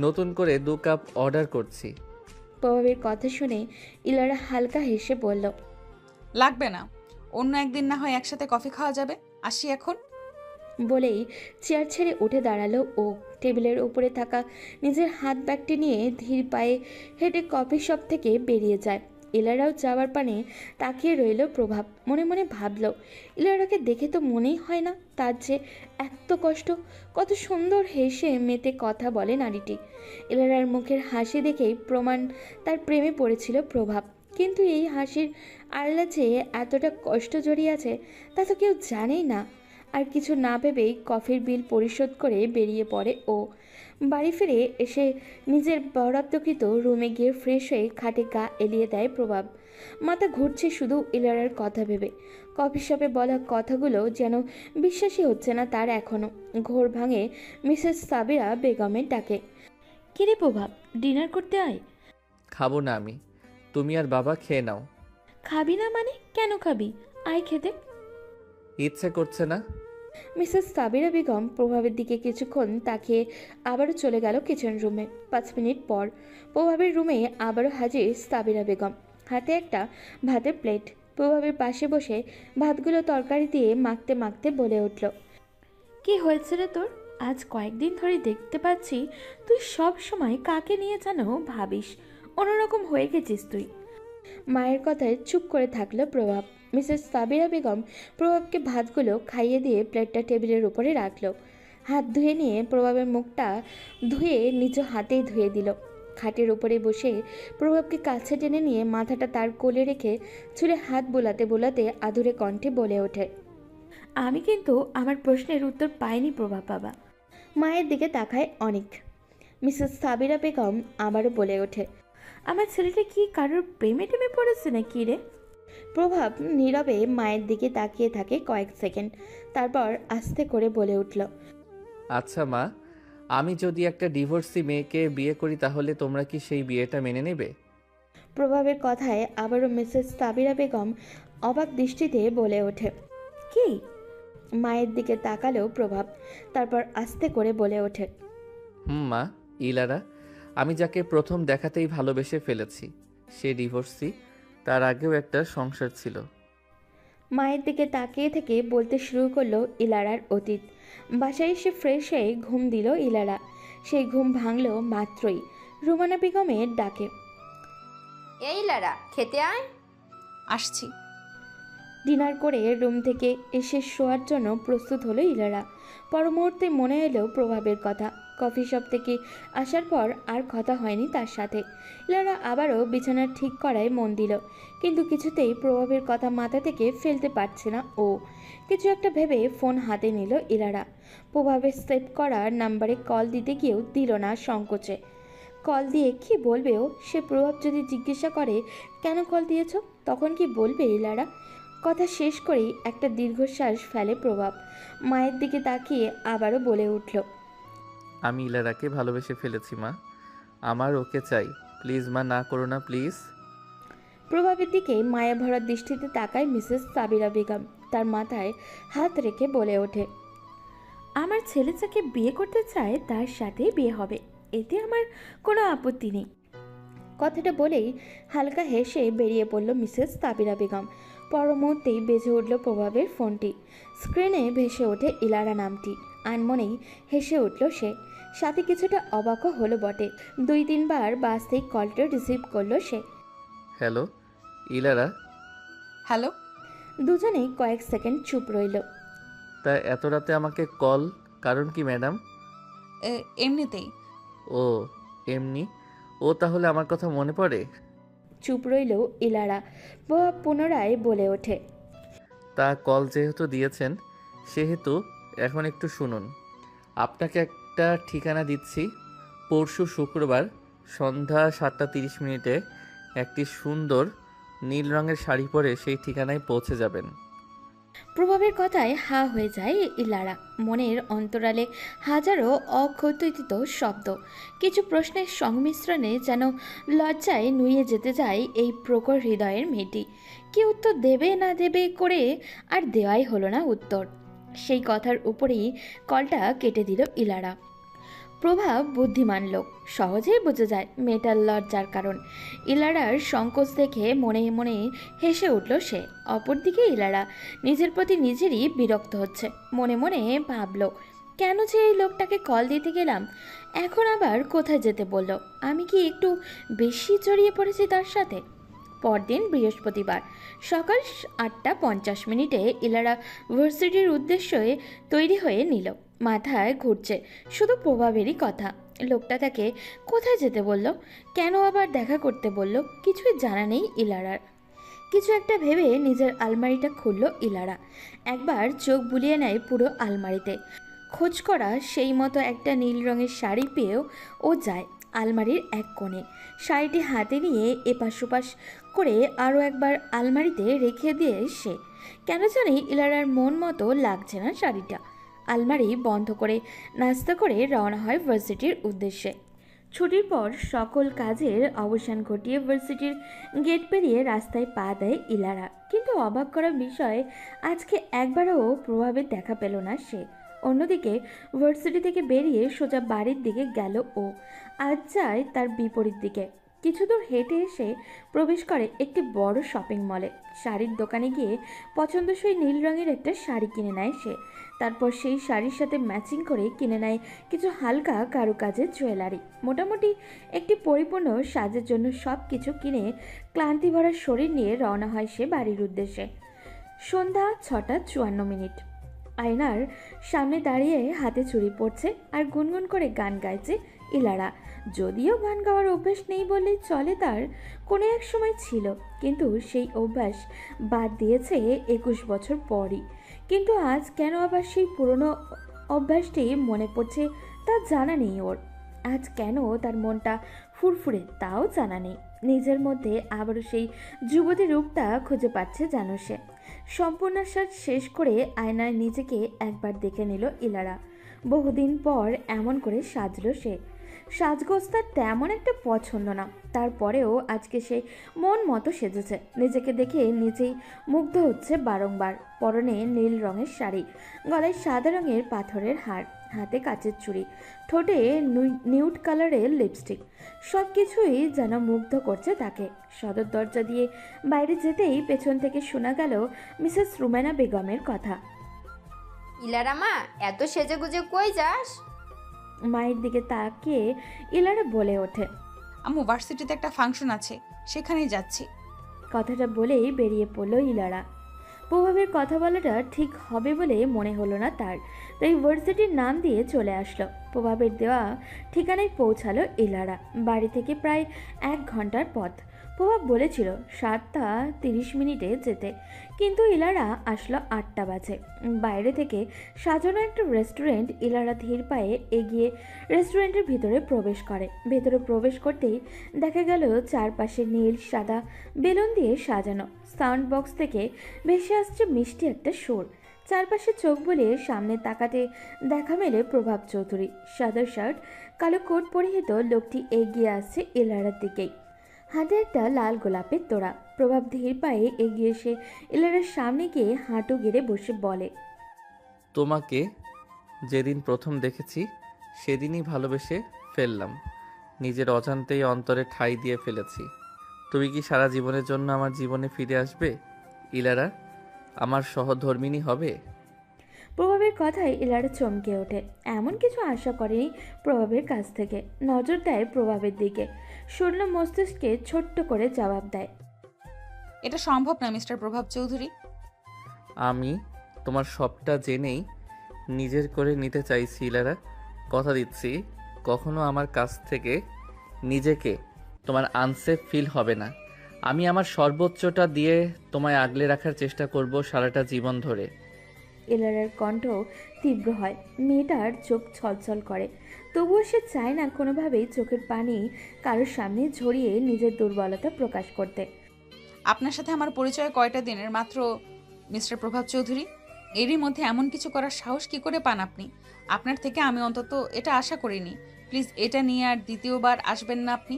নতুন করে 2 কাপ অর্ডার করছি। প্রভাবের কথা শুনে ইলারা হালকা হেসে বলল, লাগবে না, অন্য একদিন না হয় একসাথে কফি খাওয়া যাবে। আসি এখন। বলেই চেয়ার ছেড়ে উঠে দাঁড়ালো ও। টেবিলের উপরে থাকা নিজের হাত ব্যাগটি নিয়ে ধীর পায়ে হেঁটে কফি শপ থেকে বেরিয়ে যায়। ইলারাও যাওয়ার পানে তাকিয়ে রইল প্রভাব। মনে মনে ভাবল, ইলারাকে দেখে তো মনেই হয় না তার যে এত কষ্ট। কত সুন্দর হেসে মেতে কথা বলে নারীটি। ইলারার মুখের হাসি দেখেই প্রমাণ তার প্রেমে পড়েছিল প্রভাব। কিন্তু এই হাসির আড়ালে যে এতটা কষ্ট জড়িয়ে আছে তা তো কেউ জানেই না। আর কিছু না ভেবেই কফির বিল পরিশোধ করে বেরিয়ে পড়ে ও। বাড়ি ফিরে এসে নিজের বরাদ্দকৃত রুমে গিয়ে ফ্রেশ হয়ে খাটে গা এলিয়ে দেয় প্রভাব। মাথা ঘুরছে শুধু ইলারার কথা ভেবে। কফি শপে বলা কথাগুলো যেন বিশ্বাসই হচ্ছে না তার এখনও। ঘোর ভাঙে মিসেস সাবিরা বেগমের ডাকে, কিরে প্রভাব, ডিনার করতে আয়। খাবো না আমি, তুমি আর বাবা খেয়ে নাও। খাবি না মানে? কেন খাবি? আয় খেতে। ইচ্ছে করছে না। মিসেস সাবিরা বেগম প্রভাবের দিকে কিছুক্ষণ তাকিয়ে আবারও চলে গেল কিচেন রুমে। 5 মিনিট পর প্রভাবের রুমে আবারও হাজির সাবিরা বেগম, হাতে একটা ভাতের প্লেট। প্রভাবের পাশে বসে ভাতগুলো তরকারি দিয়ে মাখতে মাখতে বলে উঠল, কি হয়েছে রে তোর? আজ কয়েকদিন ধরে দেখতে পাচ্ছি তুই সব সময় কাকে নিয়ে যেন ভাবিস। অন্যরকম হয়ে গেছিস তুই। মায়ের কথায় চুপ করে থাকলো প্রভাব। মিসেস সাবিরা বেগম প্রভাবকে ভাতগুলো খাইয়ে দিয়ে প্লেটটা টেবিলের উপরে রাখলো। হাত ধুয়ে নিয়ে প্রভাবের মুখটা ধুয়ে নিজ হাতেই ধুয়ে দিল। খাটের উপরে বসে প্রভাবকে কাছে টেনে নিয়ে মাথাটা তার কোলে রেখে চুলে হাত বোলাতে বোলাতে আদুরে কণ্ঠে বলে ওঠে, আমি কিন্তু আমার প্রশ্নের উত্তর পাইনি প্রভাব বাবা। মায়ের দিকে তাকায় অনেক। মিসেস সাবিরা বেগম আবারও বলে ওঠে, আমার ছেলেটা কি কারোর প্রেমে টেমে পড়েছে না কি রে? প্রভাব নীরবে মায়ের দিকে তাকিয়ে থাকে কয়েক সেকেন্ড, তারপর আস্তে করে বলে উঠল, আচ্ছা মা, আমি যদি একটা ডিভোর্সি মেয়েকে বিয়ে করি তাহলে তোমরা কি সেই বিয়েটা মেনে নেবে? প্রভাবের কথায় আবারও মিসেস সাবিরা বেগম অবাক দৃষ্টিতে বলে ওঠে, কি? মায়ের দিকে তাকালো প্রভাব, তারপর আস্তে করে বলে ওঠে, মা, ইলারা, আমি যাকে প্রথম দেখাতেই ভালোবেসে ফেলেছি সে ডিভোর্সি, তার আগেও একটা সংসার ছিল। মায়ের দিকে তাকিয়ে থেকে বলতে শুরু করলো ইলারার অতীত। বাসায় এসে ফ্রেশ হয়ে ঘুম দিল ইলারা। সেই ঘুম ভাঙল মাত্রই রুমানা বেগমের ডাকে, এই লারা, খেতে আয়। আসছি। ডিনার করে রুম থেকে এসে শোয়ার জন্য প্রস্তুত হলো ইলারা। পর মুহূর্তে মনে এলো প্রভাবের কথা। কফি শপ থেকে আসার পর আর কথা হয়নি তার সাথে। ইলারা আবারও বিছানা ঠিক করায় মন দিল, কিন্তু কিছুতেই প্রভাবের কথা মাথা থেকে ফেলতে পারছে না ও। কিছু একটা ভেবে ফোন হাতে নিল ইলারা। প্রভাবের সেভ করা নাম্বারে কল দিতে গিয়েও দিল না সংকোচে। কল দিয়ে কি বলবে ও? সে প্রভাব যদি জিজ্ঞাসা করে কেন কল দিয়েছ, তখন কি বলবে ইলারা? কথা শেষ করেই একটা দীর্ঘশ্বাস ফেলে প্রভাব। মায়ের দিকে তাকিয়ে আবারও বলে উঠল, আমি ইলারাকে ভালোবেসে ফেলেছি মা, আমার ওকে চাই, প্লিজ মা, না করো না প্লিজ। প্রভাবের দিকে মায়া ভরা দৃষ্টিতে তাকায় মিসেস সাবিরা বেগম। তার মাথায় হাত রেখে বলে ওঠে, আমার ছেলে যাকে বিয়ে করতে চায় তার সাথে বিয়ে হবে, এতে আমার কোনো আপত্তি নেই। কথাটা বলেই হালকা হেসে বেরিয়ে পড়ল মিসেস সাবিরা বেগম। পর মুহূর্তেই বেজে উঠল প্রভাবের ফোনটি। স্ক্রিনে ভেসে ওঠে ইলারা নামটি। আনমনেই হেসে উঠল সে, সাথে কিছুটা অবাকও হলো বটে। 2-3 বার বাসতেই কলটা রিসিভ করলো সে। হ্যালো ইলারা। হ্যালো। দুজনেই কয়েক সেকেন্ড চুপ রইল। তা এত রাতে আমাকে কল, কারণ কি ম্যাডাম? এমনিতেই। ও এমনি? ও তাহলে আমার কথা মনে পড়ে? চুপ রইল ইলারা। প্রভাব পুনরায় বলে ওঠে, তা কল যেহেতু দিয়েছেন সেহেতু এখন একটু শুনুন। আপনাকে একটা ঠিকানা দিচ্ছি। পরশু শুক্রবার সন্ধ্যা 7:30 একটি সুন্দর নীল রঙের শাড়ি পরে সেই ঠিকানায় পৌঁছে যাবেন। প্রভাবের কথায় হা হয়ে যায় ইলারা। মনের অন্তরালে হাজারো অকথিত শব্দ, কিছু প্রশ্নের সংমিশ্রণে যেন লজ্জায় নুয়ে যেতে যায় এই প্রখর হৃদয়ের মেয়েটি। কি উত্তর দেবে না দেবে করে আর দেওয়াই হলো না উত্তর। সেই কথার উপরেই কলটা কেটে দিল ইলারা। প্রভাব বুদ্ধিমান লোক, সহজেই বুঝে যায় মেয়েটার লজ্জার কারণ। ইলারার সংকোচ দেখে মনে মনে হেসে উঠল সে। অপরদিকে ইলারা নিজের প্রতি নিজেরই বিরক্ত হচ্ছে। মনে মনে ভাবল, কেন যে এই লোকটাকে কল দিতে গেলাম, এখন আবার কোথায় যেতে বলল? আমি কি একটু বেশি জড়িয়ে পড়েছি তার সাথে? পরদিন বৃহস্পতিবার সকাল 8:50 ইলারা ভার্সিটির উদ্দেশ্যে তৈরি হয়ে নিল। মাথায় ঘুরছে শুধু প্রভাবেরই কথা। লোকটা তাকে কোথায় যেতে বলল, কেন আবার দেখা করতে বলল, কিছুই জানা নেই ইলারার। কিছু একটা ভেবে নিজের আলমারিটা খুলল ইলারা। একবার চোখ বুলিয়ে নেয় পুরো আলমারিতে। খোঁজ করা সেই মতো একটা নীল রঙের শাড়ি পেয়েও ও যায় আলমারির এক কোণে। শাড়িটি হাতে নিয়ে এপাশ ওপাশ করে আরও একবার আলমারিতে রেখে দিয়ে সে, কেন জানি ইলারার মন মতো লাগছে না শাড়িটা। আলমারি বন্ধ করে নাস্তা করে রওনা হয় ভার্সিটির উদ্দেশ্যে। ছুটির পর সকল কাজের অবসান ঘটিয়ে ভার্সিটির গেট পেরিয়ে রাস্তায় পা দেয় ইলারা। কিন্তু অবাক করা বিষয়, আজকে একবারও প্রভাবের দেখা পেল না সে। অন্যদিকে ভার্সিটি থেকে বেরিয়ে সোজা বাড়ির দিকে গেল ও। আজ যায় তার বিপরীত দিকে। কিছু দূর হেঁটে এসে প্রবেশ করে একটি বড় শপিং মলে। শাড়ির দোকানে গিয়ে পছন্দসই নীল রঙের একটা শাড়ি কিনে নেয় সে। তারপর সেই শাড়ির সাথে ম্যাচিং করে কিনে নেয় কিছু হালকা কারুকাজের জুয়েলারি। মোটামুটি একটি পরিপূর্ণ সাজের জন্য সব কিছু কিনে ক্লান্তি ভরা শরীর নিয়ে রওনা হয় সে বাড়ির উদ্দেশ্যে। সন্ধ্যা 6:54। আয়নার সামনে দাঁড়িয়ে হাতে চুড়ি পড়ছে আর গুনগুন করে গান গাইছে ইলারা। যদিও গান গাওয়ার অভ্যাস নেই বললেই চলে, তার কোনো এক সময় ছিল, কিন্তু সেই অভ্যাস বাদ দিয়েছে 21 বছর পরই। কিন্তু আজ কেন আবার সেই পুরনো অভ্যাসটি মনে পড়ছে তা জানা নেই ওর। আজ কেন তার মনটা ফুরফুরে তাও জানা নেই। নিজের মধ্যে আবারও সেই যুবতী রূপটা খুঁজে পাচ্ছে যেন সে। সম্পূর্ণ সাজ শেষ করে আয়নায় নিজেকে একবার দেখে নিল ইলারা। বহুদিন পর এমন করে সাজলো সে। সাজগোজ তার তেমন একটা পছন্দ না, তারপরেও আজকে সে মন মতো সেজেছে। নিজেকে দেখে নিজেই মুগ্ধ হচ্ছে বারংবার। পরনে নীল রঙের শাড়ি, গলায় সাদা রঙের পাথরের হার, হাতে কাচের চুড়ি, ঠোঁটে নিউড কালারের লিপস্টিক, সব কিছুই যেন মুগ্ধ করছে তাকে। সদর দরজা দিয়ে বাইরে যেতেই পেছন থেকে শোনা গেল মিসেস রুমেনা বেগমের কথা। ইলারা মা, এত সেজেগুজে কই যাস? মায়ের দিকে তাকিয়ে ইলারা বলে ওঠে, আম্মু ভার্সিটিতে একটা ফাংশন আছে, সেখানেই যাচ্ছি। কথাটা বলেই বেরিয়ে পড়ল ইলারা। প্রভাবের কথা বলাটা ঠিক হবে বলে মনে হলো না তার, তাই ভার্সিটির নাম দিয়ে চলে আসলো। প্রভাবের দেওয়া ঠিকানায় পৌঁছালো ইলারা। বাড়ি থেকে প্রায় 1 ঘন্টার পথ। প্রভাব বলেছিল 7:30 যেতে, কিন্তু ইলারা আসলো 8টা বাজে। বাইরে থেকে সাজানো একটা রেস্টুরেন্ট। ইলারা ধীর পায়ে এগিয়ে রেস্টুরেন্টের ভিতরে প্রবেশ করে। ভেতরে প্রবেশ করতেই দেখা গেল চারপাশে নীল সাদা বেলুন দিয়ে সাজানো। সাউন্ড বক্স থেকে ভেসে আসছে মিষ্টি একটা সুর। চারপাশে চোখ বুলিয়ে সামনে তাকাতে দেখা মেলে প্রভাব চৌধুরী। সাদা শার্ট, কালো কোট পরিহিত লোকটি এগিয়ে আসছে ইলারার দিকেই, হাতে একটা লাল গোলাপের তোড়া। প্রভাব ধীর পায়ে এগিয়ে এসে ইলারার সামনে গিয়ে হাঁটু গেড়ে বসে বলে, তোমাকে যেদিন প্রথম দেখেছি সেদিনই ভালোবেসে ফেললাম। নিজের অজান্তেই অন্তরে ঠাঁই দিয়ে ফেলেছি। তুমি কি সারা জীবনের জন্য আমার জীবনে ফিরে আসবে ইলারা? আমার সহধর্মিণী হবে? প্রভাবের কথায় ইলারা চমকে ওঠে। এমন কিছু আশা করেনি প্রভাবের কাছ থেকে। নজর দেয় প্রভাবের দিকে, শূন্য মস্তিষ্কে ছোট্ট করে জবাব দেয়, এটা সম্ভব না মিস্টার প্রভাব চৌধুরী। আমি তোমার সবটা জেনেই নিজের করে নিতে চাইছি ইলারা। কথা দিচ্ছি কখনো আমার কাছ থেকে নিজেকে তোমার আনসেফ ফিল হবে না। আমি আমার সর্বোচ্চটা দিয়ে তোমায় আগলে রাখার চেষ্টা করব সারাটা জীবন ধরে। ইলারার কণ্ঠ তীব্র হয়। মেয়েটার চোখ ছলছল করে, তবুও সে চায় না কোনোভাবেই চোখের পানি কারোর সামনে ঝরিয়ে নিজের দুর্বলতা প্রকাশ করতে। আপনার সাথে আমার পরিচয় কয়টা দিনের মাত্র মিস্টার প্রভাব চৌধুরী। এরই মধ্যে এমন কিছু করার সাহস কি করে পান আপনি? আপনার থেকে আমি অন্তত এটা আশা করিনি। প্লিজ এটা নিয়ে আর দ্বিতীয়বার আসবেন না আপনি।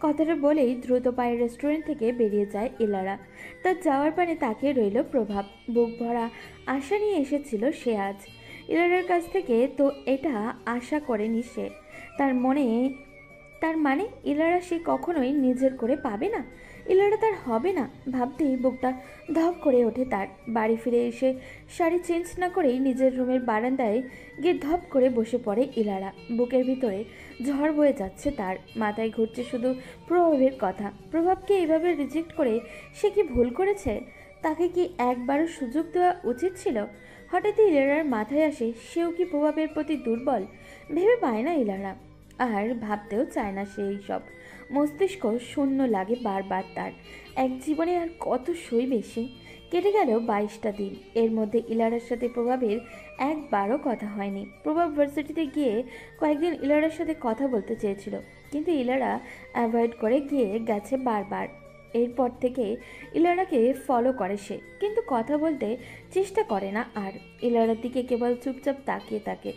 কথাটা বলেই দ্রুত পায়ে রেস্টুরেন্ট থেকে বেরিয়ে যায় ইলারা। তার যাওয়ার পানে তাকিয়ে রইল প্রভাব। বুক ভরা আশা নিয়ে এসেছিল সে আজ। ইলারার কাছ থেকে তো এটা আশা করেনি সে। তার মানে ইলারা সে কখনোই নিজের করে পাবে না, ইলারা তার হবে না। ভাবতেই বুকটা ধপ করে ওঠে তার। বাড়ি ফিরে এসে শাড়ি চেঞ্জ না করেই নিজের রুমের বারান্দায় গিয়ে ধপ করে বসে পড়ে ইলারা। বুকের ভিতরে ঝড় বয়ে যাচ্ছে তার। মাথায় ঘুরছে শুধু প্রভাবের কথা। প্রভাবকে এইভাবে রিজেক্ট করে সে কি ভুল করেছে? তাকে কি একবারও সুযোগ দেওয়া উচিত ছিল? হঠাৎই ইলারার মাথায় আসে সেও কি প্রভাবের প্রতি দুর্বল। ভেবে পায় না ইলারা, আর ভাবতেও চায় না সেই সব। মস্তিষ্ক শূন্য লাগে বারবার তার। এক জীবনে আর কত সইবে সে? কেটে গেল 22টা দিন। এর মধ্যে ইলারার সাথে প্রভাবের একবারও কথা হয়নি। প্রভাব ভার্সিটিতে গিয়ে কয়েকদিন ইলারার সাথে কথা বলতে চেয়েছিল, কিন্তু ইলারা অ্যাভয়েড করে গেছে বারবার। এরপর থেকে ইলারাকে ফলো করে সে, কিন্তু কথা বলতে চেষ্টা করে না আর। ইলারার দিকে কেবল চুপচাপ তাকিয়ে থাকে।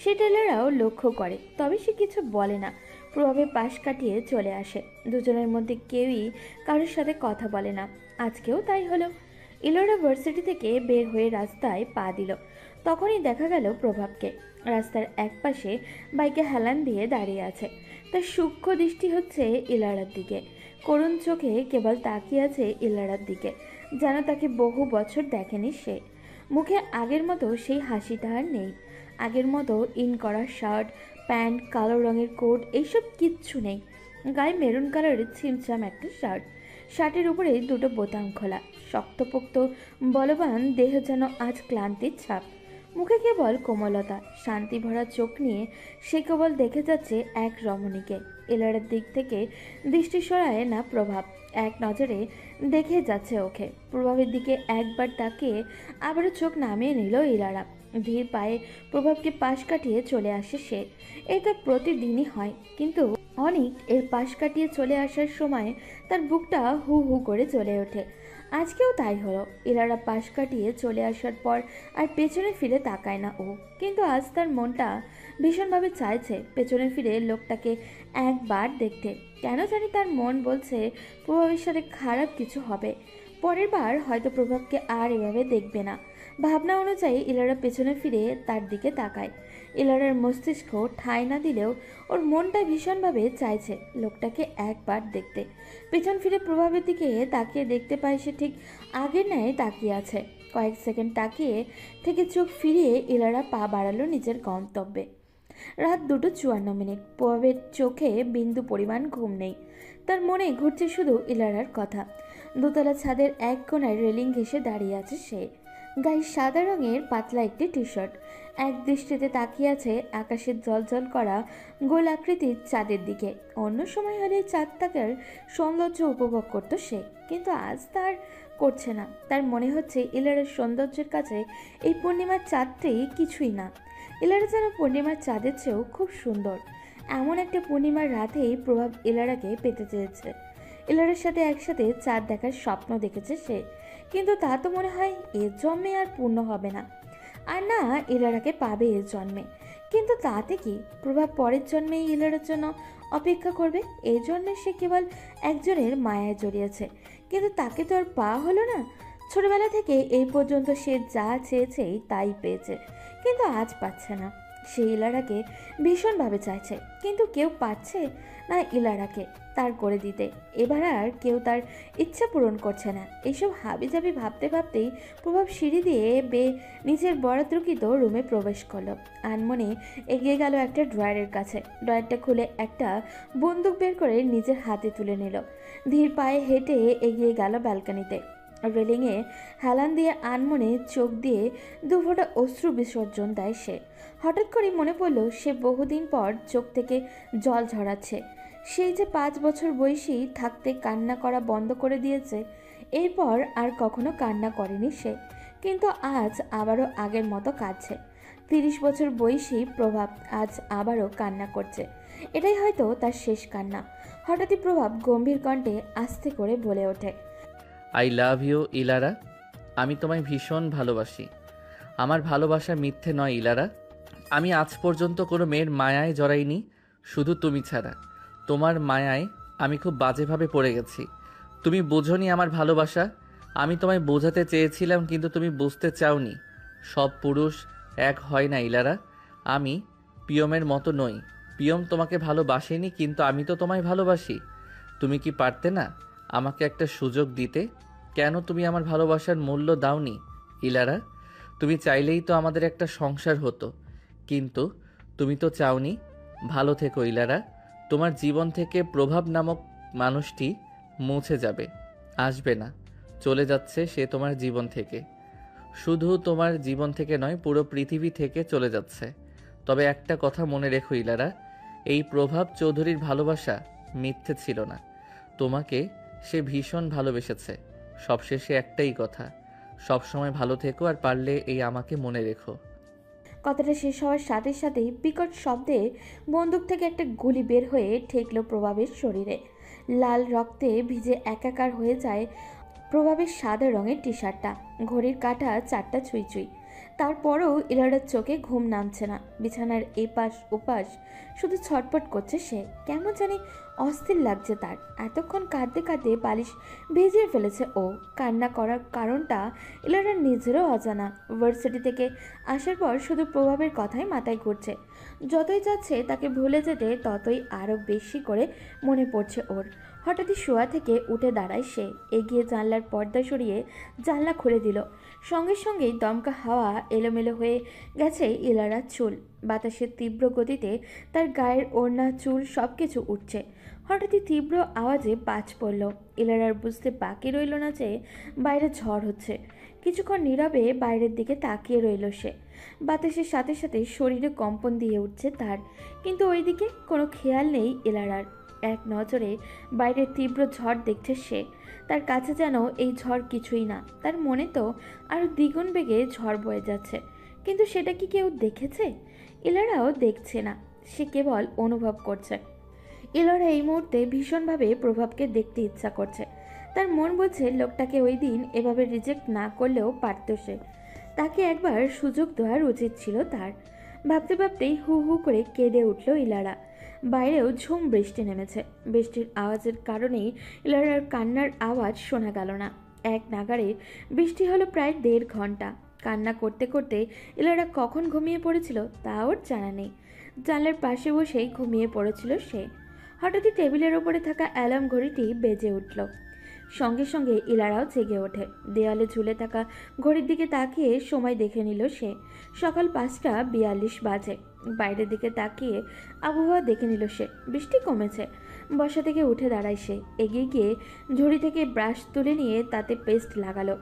সেটা ইলারাও লক্ষ্য করে, তবে সে কিছু বলে না। প্রভাবে পাশ কাটিয়ে চলে আসে। দুজনের মধ্যে কেউই কারোর সাথে কথা বলে না। আজকেও তাই হলো। ইলারা ভার্সিটি থেকে বের হয়ে রাস্তায় পা দিল। তখনই দেখা গেল প্রভাবকে। রাস্তার একপাশে বাইকে হেলান দিয়ে দাঁড়িয়ে আছে। তার সূক্ষ্ম দৃষ্টি হচ্ছে ইলারার দিকে। করুণ চোখে কেবল তাকিয়ে আছে ইলারার দিকে, যেন তাকে বহু বছর দেখেনি সে। মুখে আগের মতো সেই হাসিটা আর নেই। আগের মতো ইন করা শার্ট, প্যান্ট, কালো রঙের কোট, এইসব কিচ্ছু নেই। গায়ে মেরুন কালারের ছিমছাম একটা শার্ট, শার্টের উপরে দুটো বোতাম খোলা। শক্তপোক্ত বলবান দেহ যেন আজ ক্লান্তির ছাপ। মুখে কেবল কোমলতা, শান্তি ভরা চোখ নিয়ে সে কেবল দেখে যাচ্ছে এক রমণীকে। ইলারার দিক থেকে দৃষ্টি সরায় না প্রভাব, এক নজরে দেখে যাচ্ছে ওকে। প্রভাবের দিকে একবার তাকিয়ে আবারও চোখ নামিয়ে নিল ইলারা। ধীর পায়ে প্রভাবকে পাশ কাটিয়ে চলে আসে সে। এটা প্রতিদিনই হয়, কিন্তু অনেক এর পাশ কাটিয়ে চলে আসার সময় তার বুকটা হু হু করে চলে ওঠে। আজকেও তাই হলো। ইলারা পাশ কাটিয়ে চলে আসার পর আর পেছনে ফিরে তাকায় না ও, কিন্তু আজ তার মনটা ভীষণভাবে চাইছে পেছনে ফিরে লোকটাকে একবার দেখতে। কেন জানি তার মন বলছে প্রভাবের সাথে খারাপ কিছু হবে। পরের বার হয়তো প্রভাবকে আর এভাবে দেখবে না। ভাবনা অনুযায়ী ইলারা পেছনে ফিরে তার দিকে তাকায়। ইলারার মস্তিষ্ক ঠাঁই না দিলেও ওর মনটা ভীষণভাবে চাইছে লোকটাকে একবার দেখতে। পেছন ফিরে প্রভাবের দিকে তাকিয়ে দেখতে পায় সে ঠিক আগের ন্যায় তাকিয়ে আছে। কয়েক সেকেন্ড তাকিয়ে থেকে চোখ ফিরিয়ে ইলারা পা বাড়ালো নিজের গন্তব্যে। রাত 2:54। প্রভাবের চোখে বিন্দু পরিমাণ ঘুম নেই। তার মনে ঘুরছে শুধু ইলারার কথা। দোতলা ছাদের এক কোণায় রেলিং ঘেঁষে দাঁড়িয়ে আছে সে। গায়ে সাদা রঙের পাতলা একটি টি শার্ট। এক দৃষ্টিতে তাকিয়ে আছে আকাশের জলজল করা গোল আকৃতির চাঁদের দিকে। অন্য সময় হলে চাঁদ তাকার সৌন্দর্য উপভোগ করতো সে, কিন্তু আজ তার করছে না। তার মনে হচ্ছে ইলারার সৌন্দর্যের কাছে এই পূর্ণিমার চাঁদটি কিছুই না। ইলারা যেন পূর্ণিমার চাঁদের চেয়েও খুব সুন্দর। এমন একটা পূর্ণিমার রাতেই প্রভাব ইলারাকে পেতে চেয়েছে। ইলারার সাথে একসাথে চাঁদ দেখার স্বপ্ন দেখেছে সে, কিন্তু তা তো মনে হয় এর জন্মে আর পূর্ণ হবে না। আর না ইলারাকে পাবে এর জন্মে, কিন্তু তাতে কি? প্রভাব পরের জন্মেই ইলারার জন্য অপেক্ষা করবে। এই জন্মে সে কেবল একজনের মায়ায় জড়িয়েছে, কিন্তু তাকে তো আর পাওয়া হলো না। ছোটবেলা থেকে এই পর্যন্ত সে যা চেয়েছেই তাই পেয়েছে, কিন্তু আজ পাচ্ছে না। সে ইলারাকে ভীষণভাবে চাইছে, কিন্তু কেউ পাচ্ছে না ইলারাকে তার করে দিতে। এবার আর কেউ তার ইচ্ছা পূরণ করছে না। এইসব হাবিজাবি ভাবতে ভাবতেই প্রভাব সিঁড়ি দিয়ে নিজের বরাদ্দকৃত রুমে প্রবেশ করলো। আনমনে এগিয়ে গেল একটা ড্রয়ারের কাছে। ড্রয়ারটা খুলে একটা বন্দুক বের করে নিজের হাতে তুলে নিল। ধীর পায়ে হেঁটে এগিয়ে গেল ব্যালকনিতে। রেলিংয়ে হেলান দিয়ে আনমনে চোখ দিয়ে দুফোঁটা অশ্রু বিসর্জন দেয় সে। হঠাৎ করে মনে পড়ল সে বহুদিন পর চোখ থেকে জল ঝরাচ্ছে। সেই যে 5 বছর বয়সী থাকতে কান্না করা বন্ধ করে দিয়েছে, এরপর আর কখনো কান্না করেনি সে, কিন্তু আজ আবারও আগের মতো কাঁদছে। 30 বছর বয়সী প্রভাব আজ আবারও কান্না করছে। এটাই হয়তো তার শেষ কান্না। হঠাৎই প্রভাব গম্ভীর কণ্ঠে আস্তে করে বলে ওঠে, আই লাভ ইউ ইলারা। আমি তোমায় ভীষণ ভালোবাসি। আমার ভালোবাসা মিথ্যে নয় ইলারা। আমি আজ পর্যন্ত কোনো মেয়ের মায়ায় জড়াইনি, শুধু তুমি ছাড়া। তোমার মায়ায় আমি খুব বাজেভাবে পড়ে গেছি। তুমি বোঝোনি আমার ভালোবাসা। আমি তোমায় বোঝাতে চেয়েছিলাম, কিন্তু তুমি বুঝতে চাওনি। সব পুরুষ এক হয় না ইলারা। আমি পিয়মের মতো নই। পিয়ম তোমাকে ভালোবাসেনি, কিন্তু আমি তো তোমায় ভালোবাসি। তুমি কি পারতে না আমাকে একটা সুযোগ দিতে? কেন তুমি আমার ভালোবাসার মূল্য দাওনি ইলারা? তুমি চাইলেই তো আমাদের একটা সংসার হতো, কিন্তু তুমি তো চাওনি। ভালো থেকো ইলারা। তোমার জীবন থেকে প্রভাব নামক মানুষটি মুছে যাবে, আসবে না, চলে যাচ্ছে সে তোমার জীবন থেকে। শুধু তোমার জীবন থেকে নয়, পুরো পৃথিবী থেকে চলে যাচ্ছে। তবে একটা কথা মনে রেখো ইলারা, এই প্রভাব চৌধুরীর ভালোবাসা মিথ্যে ছিল না। তোমাকে সে ভীষণ ভালোবেসেছে। সবশেষে একটাই কথা, সবসময় ভালো থেকো, আর পারলে এই আমাকে মনে রেখো। কথাটা শেষ হওয়ার সাথে সাথেই বিকট শব্দে বন্দুক থেকে একটা গুলি বের হয়ে ঠেকল প্রভাবের শরীরে। লাল রক্তে ভিজে একাকার হয়ে যায় প্রভাবের সাদা রঙের টি শার্টটা। ঘড়ির কাঁটা 4টা ছুঁই ছুঁই। তারপরও ইলারার চোখে ঘুম নামছে না। বিছানার এপাশ ওপাশ শুধু ছটপট করছে সে। কেমন জানি অস্থির লাগছে তার। এতক্ষণ কাঁদতে কাঁদতে বালিশ ভিজিয়ে ফেলেছে ও। কান্না করার কারণটা ইলারার নিজেরও অজানা। ভার্সিটি থেকে আসার পর শুধু প্রভাবের কথাই মাথায় ঘুরছে। যতই যাচ্ছে তাকে ভুলে যেতে ততই আরও বেশি করে মনে পড়ছে ওর। হঠাৎই শোয়া থেকে উঠে দাঁড়ায় সে। এগিয়ে জানলার পর্দা সরিয়ে জানলা খুলে দিল। সঙ্গে সঙ্গেই দমকা হাওয়া এলোমেলো হয়ে গেছে ইলারার চুল। বাতাসের তীব্র গতিতে তার গায়ের ওড়না চুল সব কিছু উঠছে। হঠাৎই তীব্র আওয়াজে বাজ পড়ল। ইলারার বুঝতে বাকি রইল না যে বাইরে ঝড় হচ্ছে। কিছুক্ষণ নীরবে বাইরের দিকে তাকিয়ে রইল সে। বাতাসের সাথে সাথে শরীরে কম্পন দিয়ে উঠছে তার, কিন্তু ওইদিকে কোনো খেয়াল নেই ইলারার। এক নজরে বাইরের তীব্র ঝড় দেখছে সে। তার কাছে যেন এই ঝড় কিছুই না। তার মনে তো আরও দ্বিগুণ বেগে ঝড় বয়ে যাচ্ছে, কিন্তু সেটা কি কেউ দেখেছে? ইলারাও দেখছে না, সে কেবল অনুভব করছে। ইলারা এই মুহূর্তে ভীষণভাবে প্রভাবকে দেখতে ইচ্ছা করছে। তার মন বলছে লোকটাকে ওই দিন এভাবে রিজেক্ট না করলেও পারত সে। তাকে একবার সুযোগ দেওয়ার উচিত ছিল তার। ভাবতে ভাবতেই হু হু করে কেঁদে উঠল ইলারা। বাইরেও ঝুম বৃষ্টি নেমেছে। বৃষ্টির আওয়াজের কারণেই ইলারার কান্নার আওয়াজ শোনা গেল না। এক নাগাড়ে বৃষ্টি হলো প্রায় 1.5 ঘন্টা। কান্না করতে করতে ইলারা কখন ঘুমিয়ে পড়েছিল তা ওর জানা নেই। জানলার পাশে বসেই ঘুমিয়ে পড়েছিল সে। হঠাৎই টেবিলের ওপরে থাকা অ্যালার্ম ঘড়িটি বেজে উঠল। সঙ্গে সঙ্গে ইলারাও জেগে ওঠে। দেয়ালে ঝুলে থাকা ঘড়ির দিকে তাকিয়ে সময় দেখে নিল সে। সকাল 5:42 বাজে। বাইরের দিকে তাকিয়ে আবহাওয়া দেখে নিল সে। বৃষ্টি কমেছে। বসা থেকে উঠে দাঁড়ায় সে। এগিয়ে গিয়ে ঝুড়ি থেকে ব্রাশ তুলে নিয়ে তাতে পেস্ট লাগালো।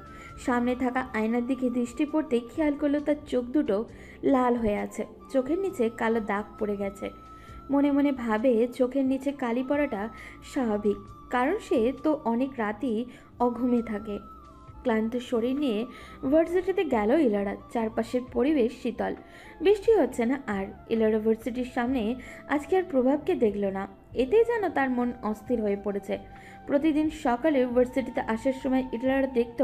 সামনে থাকা আয়নার দিকে দৃষ্টি পড়তেই খেয়াল করলো তার চোখ দুটো লাল হয়ে আছে। চোখের নিচে কালো দাগ পড়ে গেছে। মনে মনে ভাবে চোখের নিচে কালি পড়াটা স্বাভাবিক, কারণ সে তো অনেক রাতই অঘুমে থাকে। ক্লান্ত শরীর নিয়ে ভার্সিটিতে গেল ইলারা। চারপাশের পরিবেশ শীতল। বৃষ্টি হচ্ছে না আর। ইলারা ভার্সিটির সামনে আজকে আর প্রভাবকে দেখল না। এতেই যেন তার মন অস্থির হয়ে পড়েছে। প্রতিদিন সকালে ভার্সিটিতে আসার সময় ইলারা দেখত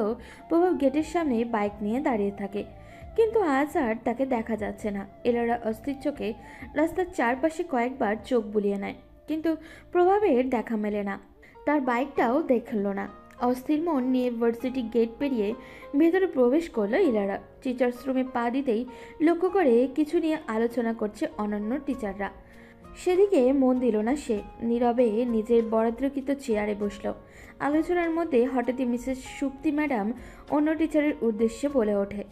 প্রভাব গেটের সামনে বাইক নিয়ে দাঁড়িয়ে থাকে, কিন্তু আজ আর তাকে দেখা যাচ্ছে না। ইলারা অস্থির চোখে রাস্তার চারপাশে কয়েকবার চোখ বুলিয়ে নেয়, কিন্তু প্রভাবের দেখা মেলে না। তার বাইকটাও দেখল না। অস্থির মন নিয়ে ভার্সিটি গেট পেরিয়ে ভেতরে প্রবেশ করলো ইলারা। টিচার্স রুমে পা দিতেই লক্ষ্য করে কিছু নিয়ে আলোচনা করছে অন্যান্য টিচাররা। সেদিকে মন দিল না সে। নীরবে নিজের বরাদ্দকৃত চেয়ারে বসল। আলোচনার মধ্যে হঠাৎই মিসেস সুপ্তি ম্যাডাম অন্য টিচারের উদ্দেশ্যে বলে ওঠে,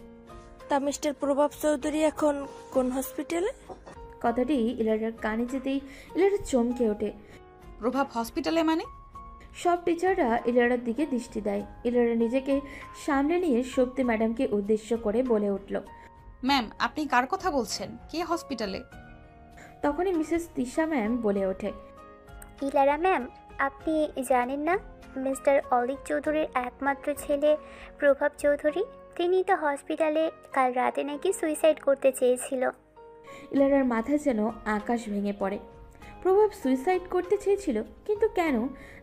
তা মিস্টার প্রভাব চৌধুরী এখন কোন হসপিটালে? কথাটি ইলারার কানে যেতেই ইলারা চমকে ওঠে। প্রভাব হসপিটালে মানে? সব টিচাররা ইলারার দিকে দৃষ্টি দেয়। ইলারা নিজেকে সামনে নিয়ে শক্তি ম্যাডামকে উদ্দেশ্য করে বলে উঠল, ম্যাম আপনি কার কথা বলছেন? কে হসপিটালে? তখনই মিসেস তিশা ম্যাম বলে ওঠে, ইলারা ম্যাম, আপনি জানেন না মিস্টার অলিক চৌধুরীর একমাত্র ছেলে প্রভাব চৌধুরী, তিনি তো হসপিটালে কাল রাতে নাকি সুইসাইড করতে চেয়েছিল। ইলারার মাথা যেন আকাশ ভেঙে পড়ে। প্রভাব সুইসাইড করতে চেয়েছিল, কিন্তু কেন?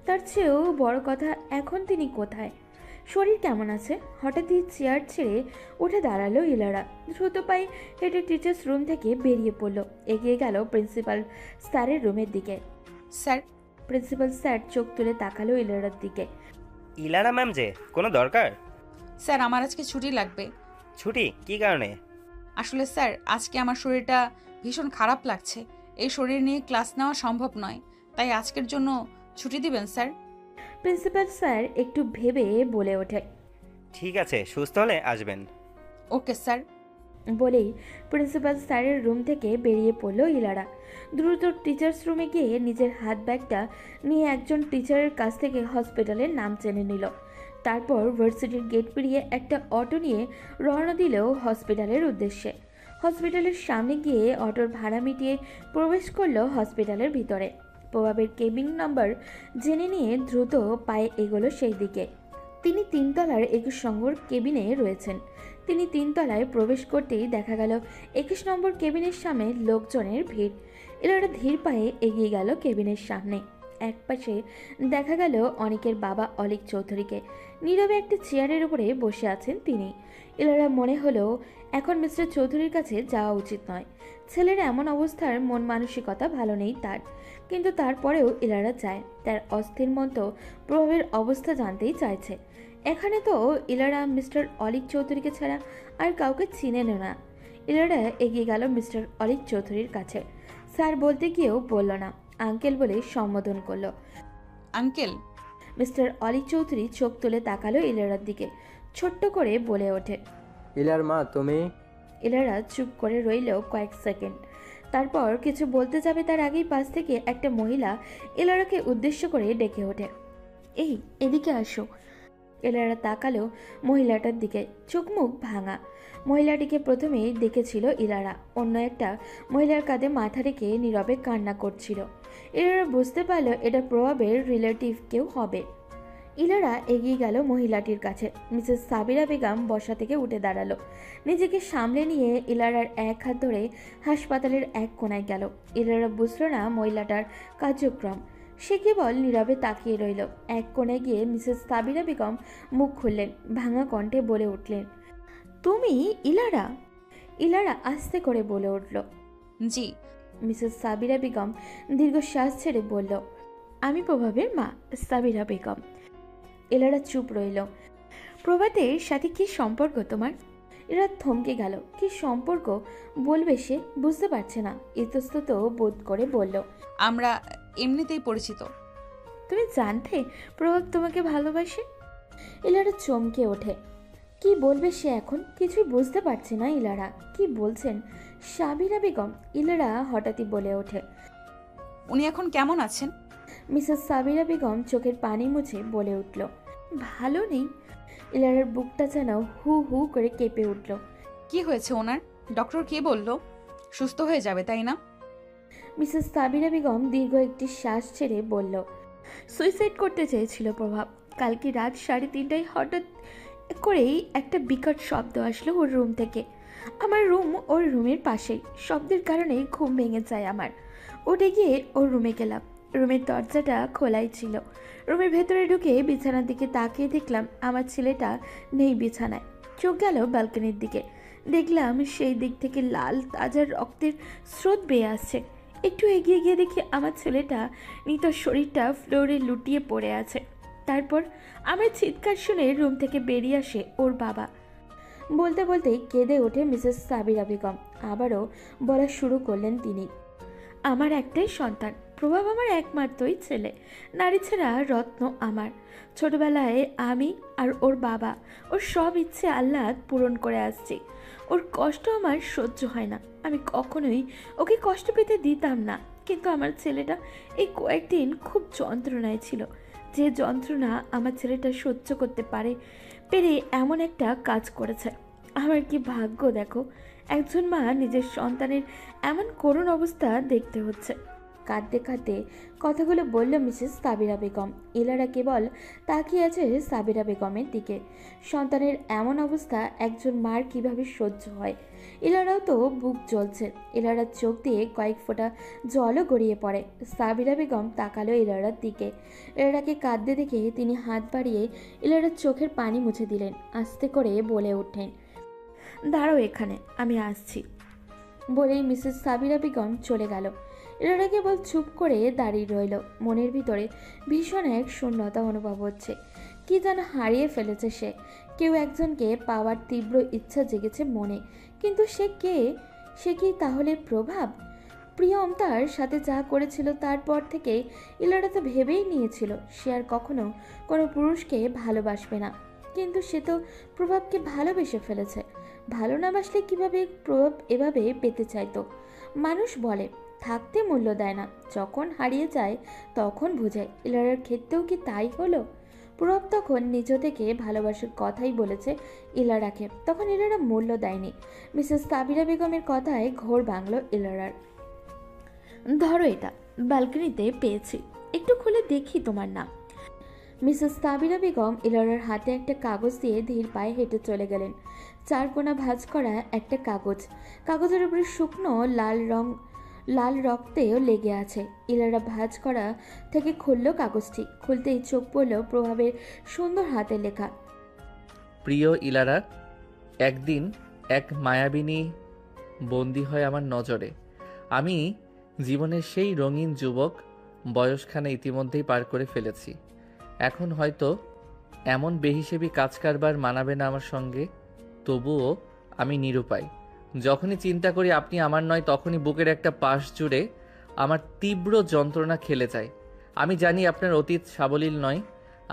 তার চেয়েও বড় কথা, এখন তিনি কোথায়? শরীর কেমন আছে? হঠাৎই চেয়ার ছেড়ে উঠে দাঁড়ালো ইলারা। দ্রুত পায়ে হেঁটে টিচার্স রুম থেকে বেরিয়ে পড়লো। এগিয়ে গেল প্রিন্সিপাল স্যারের রুমের দিকে। স্যার? প্রিন্সিপাল স্যার চোখ তুলে তাকালো ইলারার দিকে। ইলারা ম্যাম যে, কোনো দরকার? স্যার আমার আজকে ছুটি লাগবে। ছুটি? কি কারণে? আসলে স্যার আজকে আমার শরীরটা ভীষণ খারাপ লাগছে। এই শরীর নিয়ে ক্লাস নেওয়া সম্ভব নয়, তাই আজকের জন্য ছুটি দিবেন স্যার? প্রিন্সিপাল স্যার একটু ভেবে বলে ওঠে, ঠিক আছে, সুস্থ হলে আসবেন। Okay sir. বলেই প্রিন্সিপাল স্যারের রুম থেকে বেরিয়ে পড়ল ইলারা। দ্রুত টিচার্স রুমে গিয়ে নিজের হাত ব্যাগটা নিয়ে একজন টিচারের কাছ থেকে হসপিটালের নাম জেনে নিল। তারপর ভার্সিটির গেট পেরিয়ে একটা অটো নিয়ে রওনা দিল হসপিটালের উদ্দেশ্যে। হসপিটালের সামনে গিয়ে অটোর ভাড়া মিটিয়ে প্রবেশ করলো হসপিটালের ভিতরে। প্রভাবের কেবিন নাম্বার জেনে নিয়ে দ্রুত পায়ে এগোলো সেই দিকে। তিনি 3 তলার 21 নম্বর কেবিনে রয়েছেন। তিনি 3 তলায় প্রবেশ করতেই দেখা গেল 21 নম্বর কেবিনের সামনে লোকজনের ভিড়। ইলারা ধীর পায়ে এগিয়ে গেল কেবিনের সামনে। একপাশে দেখা গেল অনিকের বাবা অলিক চৌধুরীকে। নীরবে একটা চেয়ারের উপরে বসে আছেন তিনি। ইলারা মনে হলো এখন মিস্টার চৌধুরীর কাছে যাওয়া উচিত নয়। ছেলের এমন অবস্থার মন মানসিকতা ভালো নেই তার, কিন্তু তারপরেও ইলারা চায়। তার অস্থির মন তো প্রভাবের অবস্থা জানতেই চাইছে। এখানে তো ইলারা মিস্টার অলিক চৌধুরীকে ছাড়া আর কাউকে চিনেন না। ইলারা এগিয়ে গেল মিস্টার অলিক চৌধুরীর কাছে। স্যার বলতে গিয়েও বলল না, আঙ্কেল বলে সম্বোধন করলো। আঙ্কেল। মিস্টার অলিক চৌধুরী চোখ তুলে তাকালো ইলারার দিকে, ছোট্ট করে বলে ওঠে, ইলার মা তুমি? ইলারা চুপ করে রইল কয়েক সেকেন্ড। তারপর কিছু বলতে যাবে তার আগেই পাশ থেকে একটা মহিলা ইলারাকে উদ্দেশ্য করে ডেকে ওঠে, এই এদিকে আসো। ইলারা তাকালো মহিলাটার দিকে, চোখ মুখ ভাঙা। মহিলাটিকে প্রথমেই দেখেছিল ইলারা, অন্য একটা মহিলার কাঁধে মাথা রেখে নীরবে কান্না করছিল। ইলারা বুঝতে পারল এটা প্রভাবের রিলেটিভ কেউ হবে। ইলারা এগিয়ে গেল মহিলাটির কাছে। মিসেস সাবিরা বেগম বসা থেকে উঠে দাঁড়ালো। নিজেকে সামলে নিয়ে ইলারার এক হাত ধরে হাসপাতালের এক কোণায় গেল। ইলারা বুঝল না মহিলাটার কার্যক্রম। সে কেবল নীরবে তাকিয়ে রইল। এক কোণে গিয়ে মিসেস সাবিরা বেগম মুখ খুললেন, ভাঙা কণ্ঠে বলে উঠলেন, তুমি ইলারা? ইলারা আস্তে করে বলে উঠল, জি। মিসেস সাবিরা বেগম দীর্ঘশ্বাস ছেড়ে বলল, আমি প্রভাবের মা, সাবিরা বেগম। ইলারা চুপ রইল। প্রভাতের সাথে কি সম্পর্ক তোমার? এরা থমকে গেল। কি সম্পর্ক বলবে সে বুঝতে পারছে না। ইতস্তত বোধ করে বলল, আমরা এমনিতেই পরিচিত। তুমি জানতে প্রভাব তোমাকে ভালোবাসে? ইলারা চমকে ওঠে। কি বলবে সে এখন? কিছুই বুঝতে পারছে না ইলারা। কি বলছেন সাবিরা বেগম? ইলারা হঠাৎই বলে ওঠে, উনি এখন কেমন আছেন? মিসেস সাবিরা বেগম চোখের পানি মুছে বলে উঠল, ভালো নেই। ইলারার বুকটা যেন হু হু করে কেঁপে উঠল। কি হয়েছে ওনার? ডক্টর কে বলল সুস্থ হয়ে যাবে, তাই না? মিসেস সাবিরা বেগম দীর্ঘ একটি শ্বাস ছেড়ে বলল, সুইসাইড করতে চেয়েছিল প্রভাব। কালকে রাত 3:30টায় হঠাৎ করেই একটা বিকট শব্দ আসলো ওর রুম থেকে। আমার রুম ওর রুমের পাশেই। শব্দের কারণে ঘুম ভেঙে যায় আমার। উঠে গিয়ে ওর রুমে গেলাম। রুমের দরজাটা খোলাই ছিল। রুমের ভেতরে ঢুকে বিছানার দিকে তাকিয়ে দেখলাম আমার ছেলেটা নেই বিছানায়। চোখ গেল ব্যালকনির দিকে। দেখলাম সেই দিক থেকে লাল তাজা রক্তের স্রোত বেয়ে আসছে। একটু এগিয়ে গিয়ে দেখি আমার ছেলেটা নিত শরীরটা ফ্লোরে লুটিয়ে পড়ে আছে। তারপর আমার চিৎকার শুনে রুম থেকে বেরিয়ে আসে ওর বাবা। বলতে বলতেই কেঁদে ওঠে মিসেস সাবিরা বেগম। আবারও বলা শুরু করলেন তিনি, আমার একটাই সন্তান প্রভাব, আমার একমাত্রই ছেলে। নারী ছাড়া রত্ন আমার। ছোটবেলায় আমি আর ওর বাবা ওর সব ইচ্ছে আল্লাহ পূরণ করে আসছি। ওর কষ্ট আমার সহ্য হয় না। আমি কখনোই ওকে কষ্ট পেতে দিতাম না, কিন্তু আমার ছেলেটা এই কয়েকদিন খুব যন্ত্রণায় ছিল। যে যন্ত্রণা আমার ছেলেটা সহ্য করতে পেরে এমন একটা কাজ করেছে। আমার কি ভাগ্য দেখো, একজন মা নিজের সন্তানের এমন করুণ অবস্থা দেখতে হচ্ছে। কাঁদতে কাঁদতে কথাগুলো বলল মিসেস সাবিরা বেগম। ইলারা কেবল তাকিয়ে আছে সাবিরা বেগমের দিকে। সন্তানের এমন অবস্থা একজন মার কিভাবে সহ্য হয়? ইলারাও তো বুক জ্বলছে। ইলারার চোখ দিয়ে কয়েক ফোঁটা জলও গড়িয়ে পড়ে। সাবিরা বেগম তাকালো ইলারার দিকে। ইলারাকে কাঁদতে দেখে তিনি হাত বাড়িয়ে ইলারার চোখের পানি মুছে দিলেন। আস্তে করে বলে ওঠেন, দাঁড়াও এখানে, আমি আসছি। বলেই মিসেস সাবিরা বেগম চলে গেল। ইলারা কেবল চুপ করে দাঁড়িয়ে রইল। মনের ভিতরে ভীষণ এক শূন্যতা অনুভব হচ্ছে। কি যেন হারিয়ে ফেলেছে সে। কেউ একজনকে পাওয়ার তীব্র ইচ্ছা জেগেছে মনে, কিন্তু সে কে? সে কি তাহলে প্রভাব? প্রিয়ম তার সাথে যা করেছিল তারপর থেকে ইলারা তো ভেবেই নিয়েছিল সে আর কখনো কোনো পুরুষকে ভালোবাসবে না, কিন্তু সে তো প্রভাবকে ভালোবেসে ফেলেছে। ভালো না বাসলে কিভাবে প্রভাব এভাবে পেতে চাইতো? মানুষ বলে থাকতে মূল্য দেয় না, যখন হারিয়ে যায় তখন বোঝায়। ইলারার ক্ষেত্রেও কি তাই হলো? প্রভাব তখন নিজ থেকে ভালোবাসার কথাই বলেছে ইলারাকে, তখন ইলারা মূল্য দেয়নি। মিসেস সাবিরা বেগমের কথায় ঘোর ভাঙল ইলারার। ধরো এটা, ব্যালকনিতে পেয়েছি, একটু খুলে দেখি তোমার নাম। মিসেস সাবিরা বেগম ইলারার হাতে একটা কাগজ দিয়ে ধীর পায়ে হেঁটে চলে গেলেন। 4 কোণা ভাঁজ করা একটা কাগজ। কাগজের উপরে শুকনো লাল রং লাল রক্তেও লেগে আছে। ইলারা ভাঁজ করা থেকে খুলল কাগজটি। খুলতেই চোখ পড়ল প্রভাবের সুন্দর হাতের লেখা। প্রিয় ইলারা, একদিন এক মায়াবিনী বন্দী হয় আমার নজরে। আমি জীবনের সেই রঙিন যুবক, বয়সখানা ইতিমধ্যেই পার করে ফেলেছি। এখন হয়তো এমন বেহিসেবি কাজ কারবার মানাবে না আমার সঙ্গে, তবুও আমি নিরুপায়। যখনই চিন্তা করি আপনি আমার নয়, তখনই বুকের একটা পাশ জুড়ে আমার তীব্র যন্ত্রণা খেলে যায়। আমি জানি আপনার অতীত সাবলীল নয়,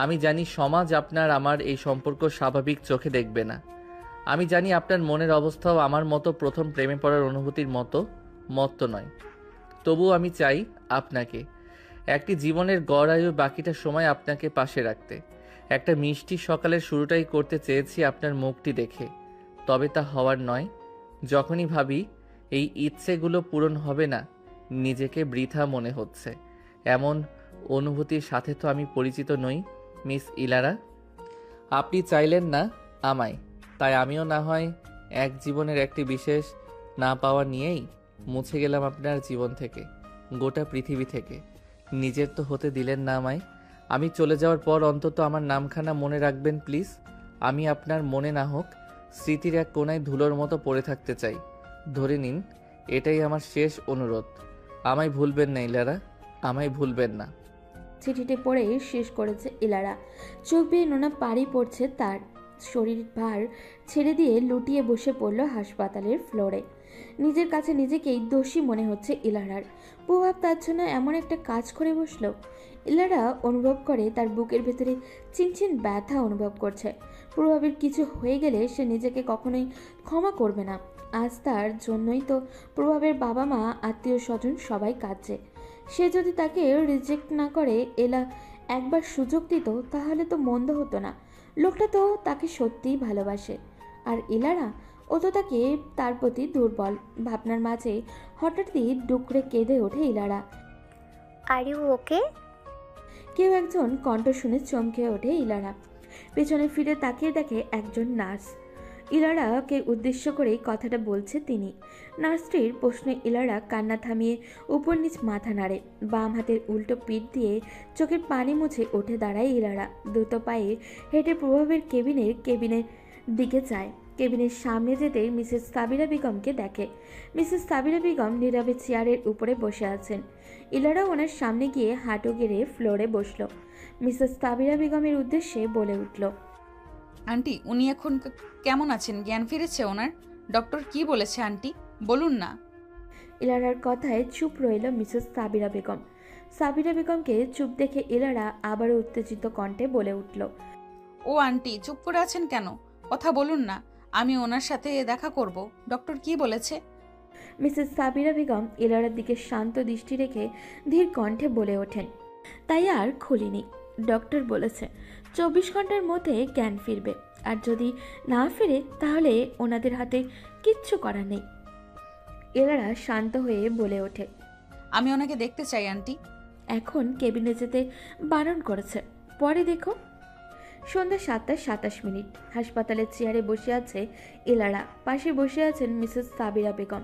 আমি জানি সমাজ আপনার আমার এই সম্পর্ক স্বাভাবিক চোখে দেখবে না। আমি জানি আপনার মনের অবস্থাও আমার মতো প্রথম প্রেমে পড়ার অনুভূতির মতো নয়। তবুও আমি চাই আপনাকে, একটি জীবনের গড় আয়ু বাকিটা সময় আপনাকে পাশে রাখতে। একটা মিষ্টি সকালের শুরুটাই করতে চেয়েছি আপনার মুখটি দেখে, তবে তা হওয়ার নয়। যখনই ভাবি এই ইচ্ছেগুলো পূরণ হবে না, নিজেকে বৃথা মনে হচ্ছে। এমন অনুভূতির সাথে তো আমি পরিচিত নই মিস ইলারা। আপনি চাইলেন না আমায়, তাই আমিও না হয় এক জীবনের একটি বিশেষ না পাওয়া নিয়েই মুছে গেলাম আপনার জীবন থেকে, গোটা পৃথিবী থেকে। নিজের তো হতে দিলেন না আমায়। আমি চলে যাওয়ার পর অন্তত আমার নামখানা মনে রাখবেন প্লিজ। আমি আপনার মনে না হোক, স্মৃতির এক কোণায় ধুলোর মতো পড়ে থাকতে চাই। ধরে নিন এটাই আমার শেষ অনুরোধ। আমায় ভুলবেন না ইলারা, আমায় ভুলবেন না। চিঠিটি পড়ে শেষ করেছে ইলারা। চোখ বেয়ে নোনা পানি পড়ছে তার। শরীর ভার ছেড়ে দিয়ে লুটিয়ে বসে পড়ল হাসপাতালের ফ্লোরে। নিজের কাছে নিজেকেই দোষী মনে হচ্ছে ইলারার। প্রভাব তার জন্য এমন একটা কাজ করে বসলো। ইলারা অনুভব করে তার বুকের ভেতরে চিনচিন ব্যথা অনুভব করছে। প্রভাবের কিছু হয়ে গেলে সে নিজেকে কখনোই ক্ষমা করবে না। আজ তার জন্যই তো প্রভাবের বাবা মা, আত্মীয় স্বজন সবাই কাঁদছে। সে যদি তাকে রিজেক্ট না করে এলা একবার সুযোগ দিত, তাহলে তো মন্দ হতো না। লোকটা তো তাকে সত্যিই ভালোবাসে। আর ইলারা, ও তো তার প্রতি দুর্বল। ভাবনার মাঝে হঠাৎই ডুকরে কেঁদে ওঠে ইলারা। Are you okay? কেউ একজন কণ্ঠ শুনে চমকে ওঠে ইলারা। পেছনে ফিরে তাকিয়ে দেখে একজন নার্স। ইলারাকে উদ্দেশ্য করেই কথাটা বলছে তিনি। নার্সটির প্রশ্নে ইলারা কান্না থামিয়ে উপর নিচ মাথা নাড়ে। বাম হাতের উল্টো পিঠ দিয়ে চোখের পানি মুছে উঠে দাঁড়ায় ইলারা। দ্রুত পায়ে হেঁটে প্রভাবের কেবিনের দিকে যায়। কেবিনের সামনে যেতে মিসেস সাবিরা বেগমকে দেখে। মিসেস সাবিরা বেগম নীরবে চেয়ারের উপরে বসে আছেন। ইলারা ওনার সামনে গিয়ে হাঁটু গেড়ে ফ্লোরে বসল। মিসেস সাবিরা বেগমের উদ্দেশ্যে বলে উঠল, আন্টি, উনি এখন কেমন আছেন? জ্ঞান ফিরেছে ওনার? ডক্টর কি বলেছে আন্টি, বলুন না। ইলারার কথায় চুপ রইল মিসেস সাবিরা বেগম। সাবিরা বেগমকে চুপ দেখে ইলারা আবারও উত্তেজিত কণ্ঠে বলে উঠল, ও আন্টি, চুপ করে আছেন কেন? কথা বলুন না, আমি ওনার সাথে দেখা করব। ডক্টর কি বলেছে? মিসেস সাবিরা বেগম ইলারার দিকে শান্ত দৃষ্টি রেখে ধীর কণ্ঠে বলে ওঠেন, তাই আর খুলিনি। ডক্টর বলেছে 24 ঘন্টার মধ্যে জ্ঞান ফিরবে, আর যদি না ফিরে তাহলে ওনাদের হাতে কিচ্ছু করার নেই। ইলারা শান্ত হয়ে বলে ওঠে, আমি ওনাকে দেখতে চাই আন্টি। এখন কেবিনে যেতে বারণ করেছে, পরে দেখো। সন্ধ্যা 7:27। হাসপাতালের চেয়ারে বসে আছে ইলারা। পাশে বসে আছেন মিসেস সাবিরা বেগম।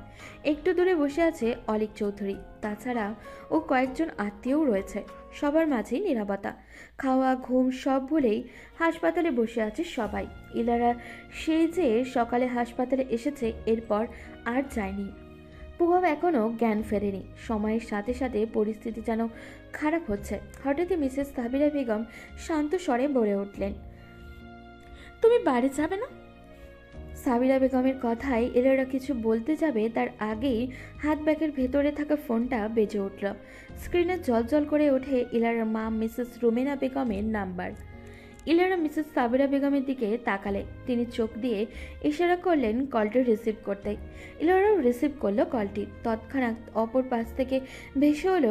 একটু দূরে বসে আছে অলিক চৌধুরী। তাছাড়া ও কয়েকজন আত্মীয়ও রয়েছে। সবার মাঝেই নীরবতা। খাওয়া ঘুম সব ভুলেই হাসপাতালে বসে আছে সবাই। ইলারা সেই যে সকালে হাসপাতালে এসেছে, এরপর আর যায়নি। প্রভাব এখনও জ্ঞান ফেরেনি। সময়ের সাথে সাথে পরিস্থিতি যেন খারাপ হচ্ছে। হঠাৎই মিসেস সাবিরা বেগম শান্ত স্বরে বলে উঠলেন, তুমি বাড়ি যাবে না? সাবিরা বেগমের কথায় ইলারা কিছু বলতে যাবে, তার আগেই হাত ব্যাগের ভেতরে থাকা ফোনটা বেজে উঠল। স্ক্রিনে জলজল করে ওঠে ইলারার মা মিসেস রুমেনা বেগমের নাম্বার। ইলারা মিসেস সাবিরা বেগমের দিকে তাকালে। তিনি চোখ দিয়ে ইশারা করলেন কলটি রিসিভ করতে। ইলারাও রিসিভ করলো কলটি। তৎক্ষণাৎ অপর পাশ থেকে ভেসে হলো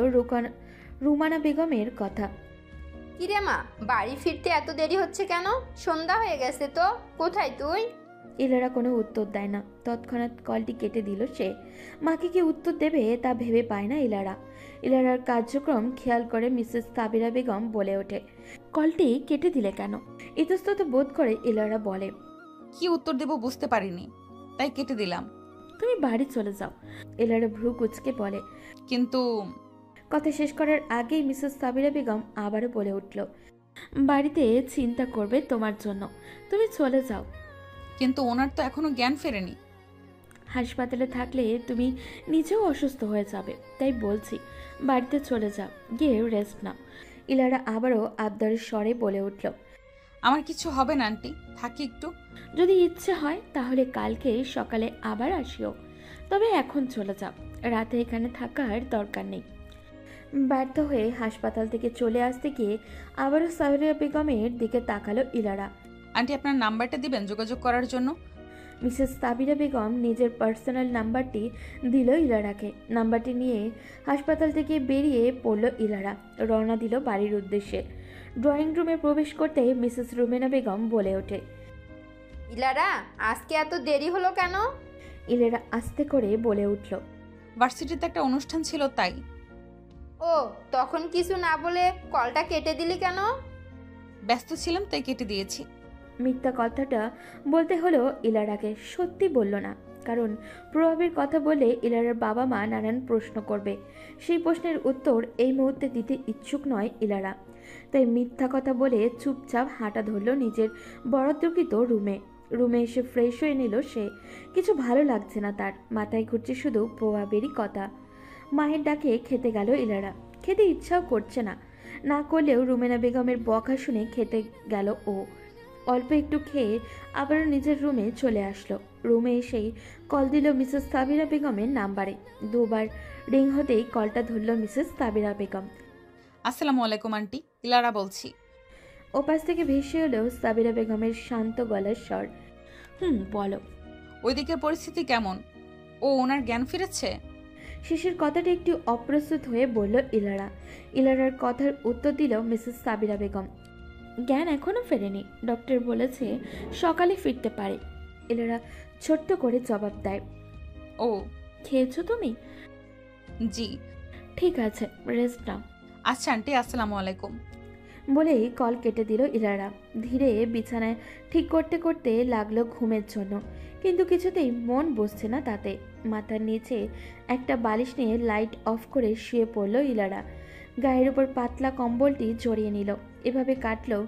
রুমানা বেগমের কথা, কিরে মা, বাড়ি ফিরতে এত দেরি হচ্ছে কেন? সন্ধ্যা হয়ে গেছে তো, কোথায় তুই? ইলারা কোনো উত্তর দেয় না। তৎক্ষণাৎ কলটি কেটে দিল সে। মাকে কি উত্তর দেবে তা ভেবে পায় না ইলারা। ইলারার কার্যক্রম খেয়াল করে মিসেস সাবিরা বেগম বলে ওঠে, কলটি কেটে দিলে কেন? ইতস্তত বোধ করে ইলারা বলে, কি উত্তর দেব বুঝতে পারিনি, তাই কেটে দিলাম। তুমি বাড়ি চলে যাও। ইলারা ভ্রু কুচকে বলে। কিন্তু কথা শেষ করার আগেই মিসেস সাবিরা বেগম আবারও বলে উঠল, বাড়িতে চিন্তা করবে তোমার জন্য, তুমি চলে যাও। কিন্তু ওনার তো এখনো জ্ঞান ফেরেনি। হাসপাতালে থাকলে তুমি নিজেও অসুস্থ হয়ে যাবে, তাই বলছি বাড়িতে চলে যাও, গিয়ে রেস্ট নাও। ইলারা আবারও আবদারের স্বরে বলে উঠল, আমার কিছু হবে না আন্টি, থাকি একটু। যদি ইচ্ছে হয় তাহলে কালকে সকালে আবার আসিও, তবে এখন চলে যাও, রাতে এখানে থাকার দরকার নেই। ব্যর্থ হয়ে হাসপাতাল থেকে চলে আসতে গিয়ে আবারও সাবিরা বেগমের দিকে তাকালো ইলারা। আন্টি, আপনার নাম্বারটা দিবেন যোগাযোগ করার জন্য? মিসেস সাবিরা বেগম নিজের পার্সোনাল নাম্বারটি দিল ইলারাকে। নাম্বারটি নিয়ে হাসপাতাল থেকে বেরিয়ে পড়ল ইলারা, রওনা দিল বাড়ির উদ্দেশ্যে। ড্রয়িং রুমে প্রবেশ করতে মিসেস রুমেনা বেগম বলে ওঠে, ইলারা, আজকে এত দেরি হলো কেন? ইলারা আস্তে করে বলে উঠল, ভার্সিটিতে একটা অনুষ্ঠান ছিল তাই। ও, তখন কিছু না বলে কলটা কেটে দিলি কেন? ব্যস্ত ছিলাম তাই কেটে দিয়েছি। মিথ্যা কথাটা বলতে হলো ইলারাকে, সত্যি বলল না, কারণ প্রভাবের কথা বলে ইলারার বাবা মা নানান প্রশ্ন করবে। সেই প্রশ্নের উত্তর এই মুহূর্তে দিতে ইচ্ছুক নয় ইলারা, তাই মিথ্যা কথা বলে চুপচাপ হাঁটা ধরল নিজের বরাদ্দকৃত রুমে এসে ফ্রেশ হয়ে নিল সে। কিছু ভালো লাগছে না তার, মাথায় ঘুরছে শুধু প্রভাবেরই কথা। মায়ের ডাকে খেতে গেল ইলারা, খেতে ইচ্ছাও করছে না, না করলেও রুমেনা বেগমের বকা শুনে খেতে গেল ও। অল্প একটু খেয়ে আবারও নিজের রুমে চলে আসলো। রুমে এসেই কল দিল মিসেস সাবিরা বেগমের নাম্বারে। দুবার রিং হতেই কলটা ধরল মিসেস সাবিরা বেগম। আসসালামু আলাইকুম আন্টি, ইলারা বলছি। ওপাশ থেকে ভেসে এলো সাবিরা বেগমের শান্ত গলার স্বর। বলো। ওইদিকের পরিস্থিতি কেমন? ও ওনার জ্ঞান ফিরেছে? শেষের কথাটা একটু অপ্রস্তুত হয়ে বলল ইলারা। ইলারার কথার উত্তর দিল মিসেস সাবিরা বেগম, জ্ঞান এখনো ফেরেনি, ডক্টর বলেছে সকালে ফিরতে পারে। ইলারা ছোট্ট করে জবাব দেয়, ও, খেয়েছো তুমি? জি। ঠিক আছে, রেস্ট নাও। আচ্ছা আন্টি, আসসালামু আলাইকুম বলেই কল কেটে দিল ইলারা। ধীরে বিছানায় ঠিক করতে করতে লাগলো ঘুমের জন্য, কিন্তু কিছুতেই মন বসছে না তাতে। মাথার নিচে একটা বালিশ নিয়ে লাইট অফ করে শুয়ে পড়ল ইলারা। গায়ের উপর পাতলা কম্বলটি জড়িয়ে নিল। এভাবে কাটলো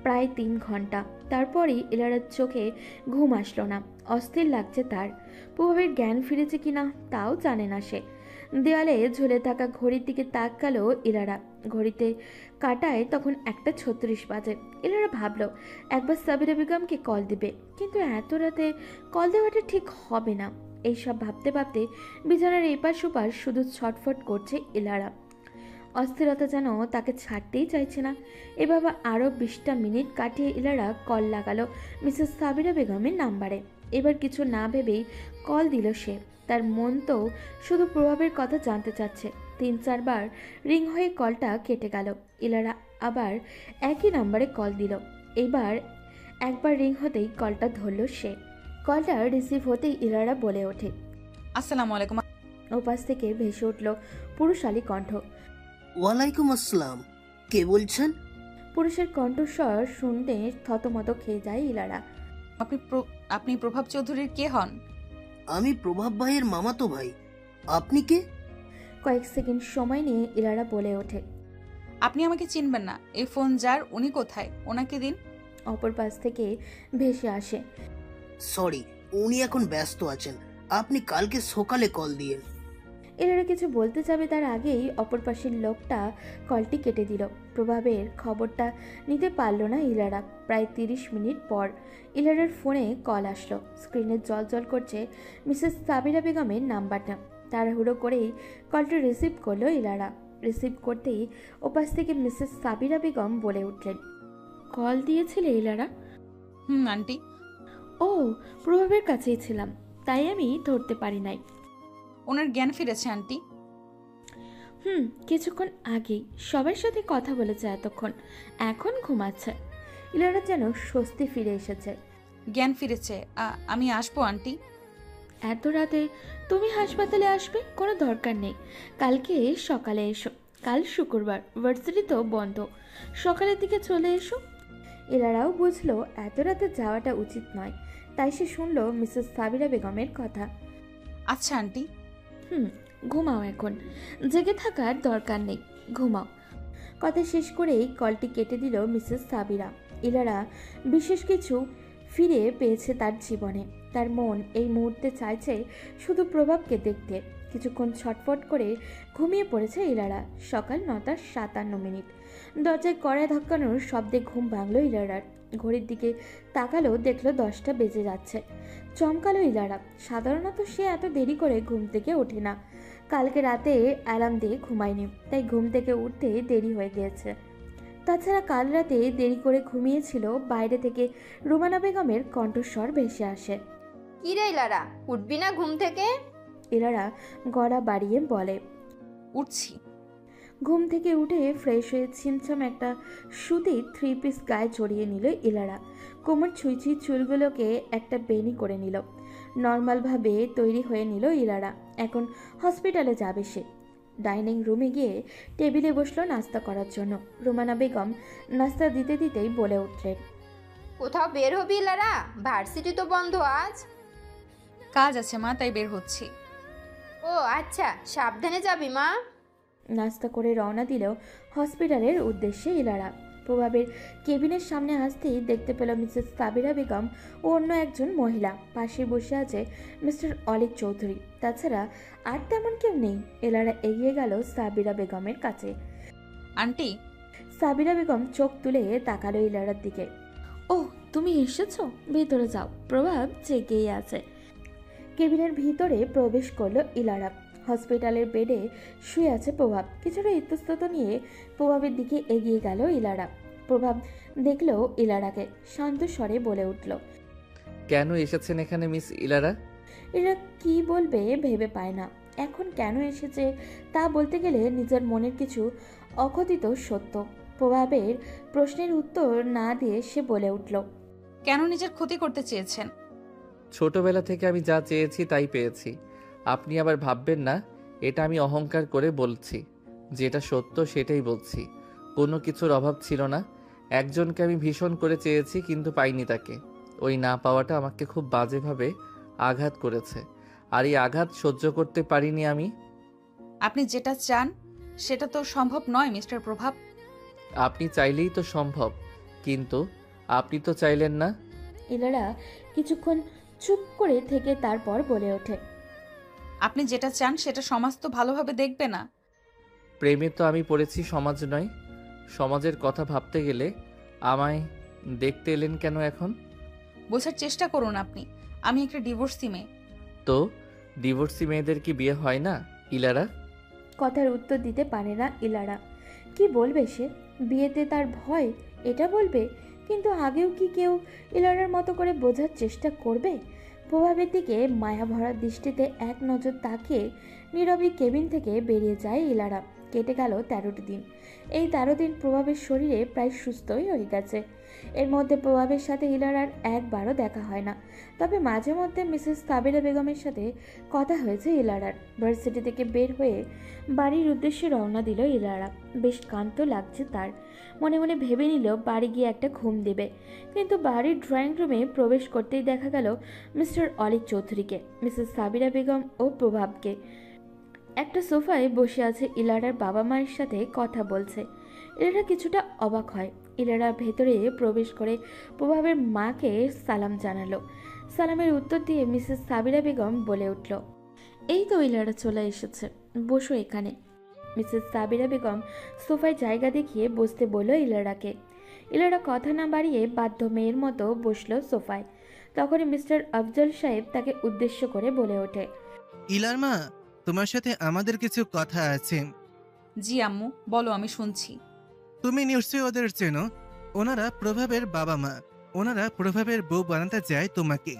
প্রায় 3 ঘন্টা। তারপরেই ইলারার চোখে ঘুম আসলো না, অস্থির লাগছে তার। প্রভাবের জ্ঞান ফিরেছে কিনা তাও জানে না সে। দেওয়ালে ঝুলে থাকা ঘড়ির দিকে তাকালো ইলারা। ঘড়িতে কাটায় তখন 1:36 বাজে। ইলারা ভাবলো একবার সাবিরা বেগমকে কল দিবে, কিন্তু এত রাতে কল দেওয়াটা ঠিক হবে না। এইসব ভাবতে ভাবতে বিছানার এপাশ ওপাশ শুধু ছটফট করছে ইলারা। অস্থিরতা যেন তাকে ছাড়তেই চাইছে না। এভাবে আরও 20টা মিনিট কাটিয়ে ইলারা কল লাগালো মিসেস সাবিরা বেগমের নাম্বারে। এবার কিছু না ভেবেই কল দিল সে। তার মন তো শুধু প্রভাবের কথা জানতে চাচ্ছে। 3-4 বার রিং হয়ে কলটা কেটে গেল। ইলারা আবার একই নাম্বারে কল দিল। এবার একবার রিং হতেই কলটা ধরল সে। কলটা রিসিভ হতেই ইলারা বলে ওঠে, আসসালামু আলাইকুম। ওপাশ থেকে ভেসে উঠল পুরুষালী কণ্ঠ। ওয়ালাইকুম আসসালাম, কে বলছেন? পুরুষের কণ্ঠস্বর শুনতে থতমত খেয়ে যায় ইলারা। আপনি প্রভাব চৌধুরীর কে হন? আমি প্রভাব ভাইয়ের মামাতো ভাই। আপনি কে? কয়েক সেকেন্ড সময় নিয়ে ইলারা বলে ওঠে, আপনি আমাকে চিনবেন না। এই ফোন যার, উনি কোথায়? ওনাকে দিন। অপর পাশ থেকে ভেসে আসে, সরি, উনি এখন ব্যস্ত আছেন, আপনি কালকে সকালে কল দিয়েন। ইলারা কিছু বলতে যাবে তার আগেই অপর পাশের লোকটা কলটি কেটে দিল। প্রভাবের খবরটা নিতে পারল না ইলারা। প্রায় 30 মিনিট পর ইলারার ফোনে কল আসলো। স্ক্রিনে জল করছে মিসেস সাবিরা বেগমের নাম্বারটা। তাড়াহুড়ো করেই কলটি রিসিভ করলো ইলারা। রিসিভ করতেই ওপাশ থেকে মিসেস সাবিরা বেগম বলে উঠলেন, কল দিয়েছিলে ইলারা? আন্টি। ও, প্রভাবের কাছেই ছিলাম, তাই আমি ধরতে পারি নাই। ওনার জ্ঞান ফিরেছে আন্টি। কিছুক্ষণ আগেই সবার সাথে কথা বলেছে, এতক্ষণ এখন ঘুমাচ্ছে। ইলারা যেন স্বস্তি ফিরে এসেছে। জ্ঞান ফিরেছে। আমি আসবো আন্টি। এত রাতে তুমি হাসপাতালে আসবে কোনো দরকার নেই, কালকে সকালে এসো। কাল শুক্রবার, ভার্সিটি তো বন্ধ, সকালের দিকে চলে এসো। ইলারাও বুঝলো এত রাতে যাওয়াটা উচিত নয়, তাই সে শুনল মিসেস সাবিরা বেগমের কথা। আচ্ছা আন্টি। ঘুমাও এখন, জেগে থাকার দরকার নেই, ঘুমাও। কথা শেষ করেই কলটি কেটে দিল মিসেস সাবিরা। ইলারা বিশেষ কিছু ফিরে পেয়েছে তার জীবনে। তার মন এই মুহূর্তে চাইছে শুধু প্রভাবকে দেখতে। কিছুক্ষণ ছটফট করে ঘুমিয়ে পড়েছে ইলারা। সকাল 9:57। দরজায় কড়ায় ধাক্কানোর শব্দে ঘুম ভাঙল ইলারার। ঘড়ির দিকে তাকালো, দেখলো 10টা বেজে যাচ্ছে। চমকালো ইলারা। সাধারণত সে এত দেরি করে ঘুম থেকে ওঠে না। কালকে রাতে অ্যালার্ম দিয়ে ঘুমায়নি, তাই ঘুম থেকে উঠতে দেরি হয়ে গিয়েছে। তাছাড়া কাল রাতে দেরি করে ঘুমিয়েছিল। বাইরে থেকে রুমানা বেগমের কণ্ঠস্বর ভেসে আসে। কি রে ইলারা, উঠবি না ঘুম থেকে? ইলারা গলা বাড়িয়ে বলে, উঠছি। ঘুম থেকে উঠে ফ্রেশ হয়ে ছিমছাম একটা সুতির 3 পিস গায়ে জড়িয়ে নিল ইলারা। কোমর ছুঁই চুলগুলোকে একটা বেনি করে নিল। নর্মালভাবে তৈরি হয়ে নিল ইলারা। এখন হসপিটালে যাবে সে। ডাইনিং রুমে গিয়ে টেবিলে বসলো নাস্তা করার জন্য। রুমানা বেগম নাস্তা দিতে দিতেই বলে উঠলেন, কোথাও বের হবি ইলারা? ভার্সিটি তো বন্ধ আজ। কাজ আছে মা, তাই বের হচ্ছি। ও আচ্ছা, সাবধানে যাবি মা। নাস্তা করে রওনা দিল হসপিটালের উদ্দেশ্যে ইলারা। প্রভাবের কেবিনের সামনে আসতেই দেখতে পেল মিসেস সাবিরা বেগম ও অন্য একজন মহিলা। পাশে বসে আছে মিস্টার অলিক চৌধুরী। তাছাড়া আর তেমন কেউ নেই। ইলারা এগিয়ে গেল সাবিরা বেগমের কাছে। আন্টি। সাবিরা বেগম চোখ তুলে তাকালো ইলারার দিকে। ও, তুমি এসেছো? ভেতরে যাও, প্রভাব জেগেই আছে। কেবিনের ভিতরে প্রবেশ করলো ইলারা। হসপিটালের বেডে শুয়ে আছে প্রভাব। কিছুটা ইতস্তত নিয়ে প্রভাবের দিকে এগিয়ে গেল ইলারা। প্রভাব দেখলো ইলারাকে, শান্ত স্বরে বলে উঠল, কেন এসেছেন এখানে মিস ইলারা? এরা কি বলবে ভেবে পায় না। এখন কেন এসেছে তা বলতে গেলে নিজের মনের কিছু অকথিত সত্য। প্রভাবের প্রশ্নের উত্তর না দিয়ে সে বলে উঠল, কেন নিজের ক্ষতি করতে চেয়েছেন? ছোটবেলা থেকে আমি যা চেয়েছি তাই পেয়েছি। আপনি আবার ভাববেন না এটা আমি অহংকার করে বলছি। যেটা সত্য সেটাই বলছি। কোনো কিছুর অভাব ছিল না। একজনকে আমি ভীষণ করে চেয়েছি, কিন্তু পাইনি তাকে। ওই না পাওয়াটা আমাকে খুব বাজেভাবে আঘাত করেছে, আর এই আঘাত সহ্য করতে পারিনি আমি। আপনি যেটা চান সেটা তো সম্ভব নয় মিস্টার প্রভাব। আপনি চাইলেই তো সম্ভব, কিন্তু আপনি তো চাইলেন না। ইলারা কিছুক্ষণ চুপ করে থেকে তারপর বলে ওঠে, আপনি যেটা চান সেটা সমাজ তো ভালোভাবে দেখবে না। প্রেমে তো আমি পড়েছি, সমাজ নয়। সমাজের কথা ভাবতে গেলে আমায় দেখতে এলেন কেন এখন? বোঝার চেষ্টা করুন আপনি, আমি একটা ডিভোর্সি মেয়ে। তো ডিভোর্সি মেয়েদের কি বিয়ে হয় না ইলারা? কথার উত্তর দিতে পারে না ইলারা। কি বলবে সে? বিয়েতে তার ভয়, এটা বলবে? কিন্তু আগেও কি কেউ ইলারার মতো করে বোঝার চেষ্টা করবে? প্রভাবের দিকে মায়া ভরা দৃষ্টিতে এক নজর তাকিয়ে নীরবে কেবিন থেকে বেরিয়ে যায় ইলারা। কেটে গেল 13টি দিন। এই 13 দিন প্রভাবের শরীরে প্রায় সুস্থই হয়ে গেছে। এর মধ্যে প্রভাবের সাথে ইলারার একবারও দেখা হয় না। তবে মাঝে মধ্যে মিসেস সাবিরা বেগমের সাথে কথা হয়েছে ইলারার। ভার্সিটি থেকে বের হয়ে বাড়ির উদ্দেশ্যে রওনা দিল ইলারা। বেশ ক্লান্ত লাগছে তার। মনে মনে ভেবে নিল বাড়ি গিয়ে একটা ঘুম দেবে। কিন্তু বাড়ির ড্রয়িং রুমে প্রবেশ করতেই দেখা গেল মিস্টার অলিক চৌধুরীকে, মিসেস সাবিরা বেগম ও প্রভাবকে। একটা সোফায় বসে আছে ইলারার বাবা মায়ের সাথে কথা বলছে। ইলারা কিছুটা অবাক হয়। ইলারা ভেতরে প্রবেশ করে প্রভাবের মাকে সালাম জানালো। সালামের উত্তর দিয়ে মিসেস সাবিরা বেগম বলে উঠল, এই তো ইলারা চলে এসেছে, বসো এখানে। মিসেস সাবিরা বেগম সোফায় জায়গা দেখিয়ে বসতে বলল ইলারাকে। ইলারা কথা না বাড়িয়ে বাধ্য মেয়ের মতো বসলো সোফায়। তখনই মিস্টার আফজল সাহেব তাকে উদ্দেশ্য করে বলে ওঠে, ইলার মা, তোমার সাথে আমাদের কিছু কথা আছে। জি আম্মু, বলো, আমি শুনছি। তুমি নিশ্চয়ই ওদের চেনো। ওনারা প্রভাবের বাবা মা। ওনারা প্রভাবের বউ বানাতে চায় তোমাকে।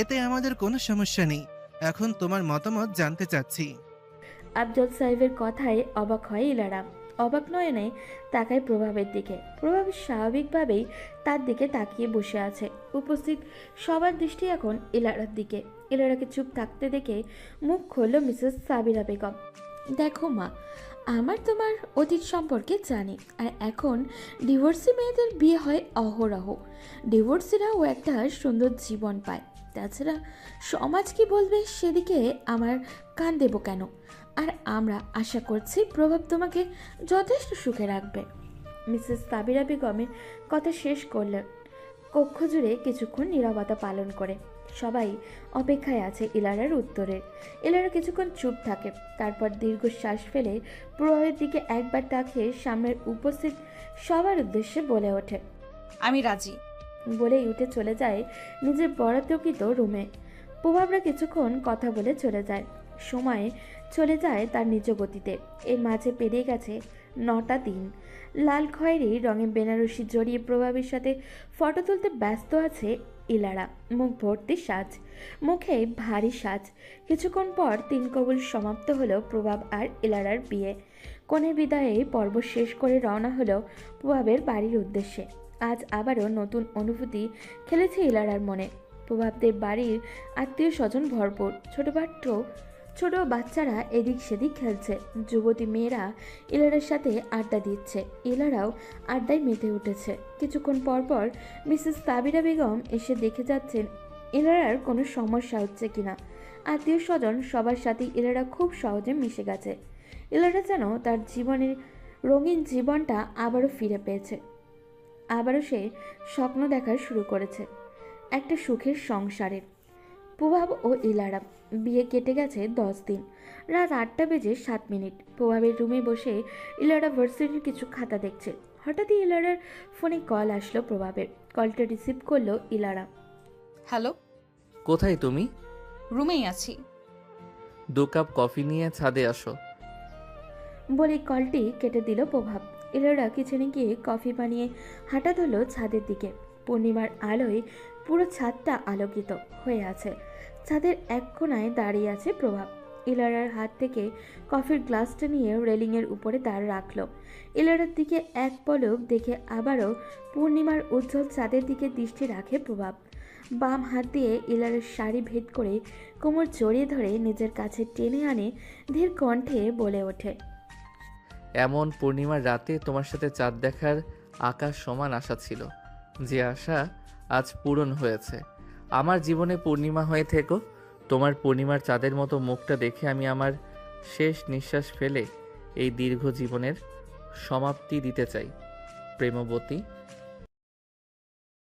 এতে আমাদের কোনো সমস্যা নেই। এখন তোমার মতামত জানতে চাচ্ছি। আফজল সাহেবের কথায় অবাক হয় ইলারা। অবাক নয়নে তাকায় প্রভাবের দিকে। প্রভাব স্বাভাবিকভাবেই তার দিকে তাকিয়ে বসে আছে। উপস্থিত সবার দৃষ্টি এখন ইলারার দিকে। ইলারাকে চুপ থাকতে দেখে মুখ খুলল মিসেস সাবিরা বেগম। দেখো মা, আমার তোমার অতীত সম্পর্কে জানি, আর এখন ডিভোর্সি মেয়েদের বিয়ে হয় অহরহ। ডিভোর্সিরাও একটা সুন্দর জীবন পায়, তাছাড়া সমাজ কি বলবে সেদিকে আমার কান দেব কেন? আর আমরা আশা করছি প্রভাব তোমাকে যথেষ্ট সুখে রাখবে। মিসেস সাবিরা বেগমের কথা শেষ করলেন। কক্ষ জুড়ে কিছুক্ষণ নীরবতা পালন করে সবাই অপেক্ষায় আছে ইলারার উত্তরের। ইলারা কিছুক্ষণ চুপ থাকে, তারপর দীর্ঘশ্বাস ফেলে প্রভাবের দিকে একবার তাকিয়ে সামনের উপস্থিত সবার উদ্দেশ্যে বলে ওঠে, আমি রাজি। বলেই উঠে চলে যায় নিজের বরাদ্দকৃত রুমে। প্রভাবরা কিছুক্ষণ কথা বলে চলে যায়। সময় চলে যায় তার নিজ গতিতে। এর মাঝে পেরিয়ে গেছে 9টা দিন। লাল খয়েরি রঙে বেনারসি জড়িয়ে প্রভাবের সাথে ফটো তুলতে ব্যস্ত আছে ইলারা। মুখ ভর্তি সাজ, মুখে ভারী সাজ। কিছুক্ষণ পর 3 কবুল সমাপ্ত হলো প্রভাব আর ইলারার বিয়ে। কনে বিদায়ে পর্ব শেষ করে রওনা হলো প্রভাবের বাড়ির উদ্দেশ্যে। আজ আবারও নতুন অনুভূতি খেলেছে ইলারার মনে। প্রভাবদের বাড়ির আত্মীয় স্বজন ভরপুর। ছোট বাচ্চারা এদিক সেদিক খেলছে। যুবতী মেয়েরা ইলারার সাথে আড্ডা দিচ্ছে। ইলারাও আড্ডায় মেতে উঠেছে। কিছুক্ষণ পর মিসেস সাবিরা বেগম এসে দেখে যাচ্ছেন ইলারার কোনো সমস্যা হচ্ছে কিনা। আত্মীয় স্বজন সবার সাথে ইলারা খুব সহজে মিশে গেছে। ইলারা যেন তার জীবনের রঙিন জীবনটা আবারও ফিরে পেয়েছে। আবারও সে স্বপ্ন দেখা শুরু করেছে একটা সুখের সংসারের। প্রভাব ও ইলারা বিয়ে কেটে গেছে 10 দিন। রাত 8টা বেজে 7 মিনিট। প্রভাবের রুমে বসে ইলারা ভার্সিটির কিছু খাতা দেখছে। হঠাৎই ইলারার ফোনে কল আসলো প্রভাবের। কলটা রিসিভ করলো ইলারা। হ্যালো, কোথায় তুমি? রুমেই আছি। 2 কাপ কফি নিয়ে ছাদে আসো। বলে কলটি কেটে দিল প্রভাব। ইলারা কিচেনে গিয়ে কফি বানিয়ে হাঁটা ধরল ছাদের দিকে। পূর্ণিমার আলোয় পুরো ছাদটা আলোকিত হয়ে আছে। ছাদের এক কোণায় দাঁড়িয়ে আছে প্রভাব। ইলারার হাত থেকে কফির গ্লাসটা নিয়ে রেলিংয়ের উপরে দাঁড় রাখলো। ইলারার দিকে এক পলক দেখে আবারও পূর্ণিমার উজ্জ্বল চাঁদের দিকে দৃষ্টি রাখে প্রভাব। বাম হাত দিয়ে ইলারার শাড়ি ভেদ করে কোমর জড়িয়ে ধরে নিজের কাছে টেনে আনে ধীর কণ্ঠে বলে ওঠে, এমন পূর্ণিমার রাতে তোমার সাথে চাঁদ দেখার আকাশ সমান আশা ছিল, যে আশা আজ পূরণ হয়েছে। আমার জীবনে পূর্ণিমা হয়ে থেকো। তোমার পূর্ণিমার চাঁদের মতো মুখটা দেখে আমি আমার শেষ নিঃশ্বাস ফেলে এই দীর্ঘ জীবনের সমাপ্তি দিতে চাই। প্রেমবতী।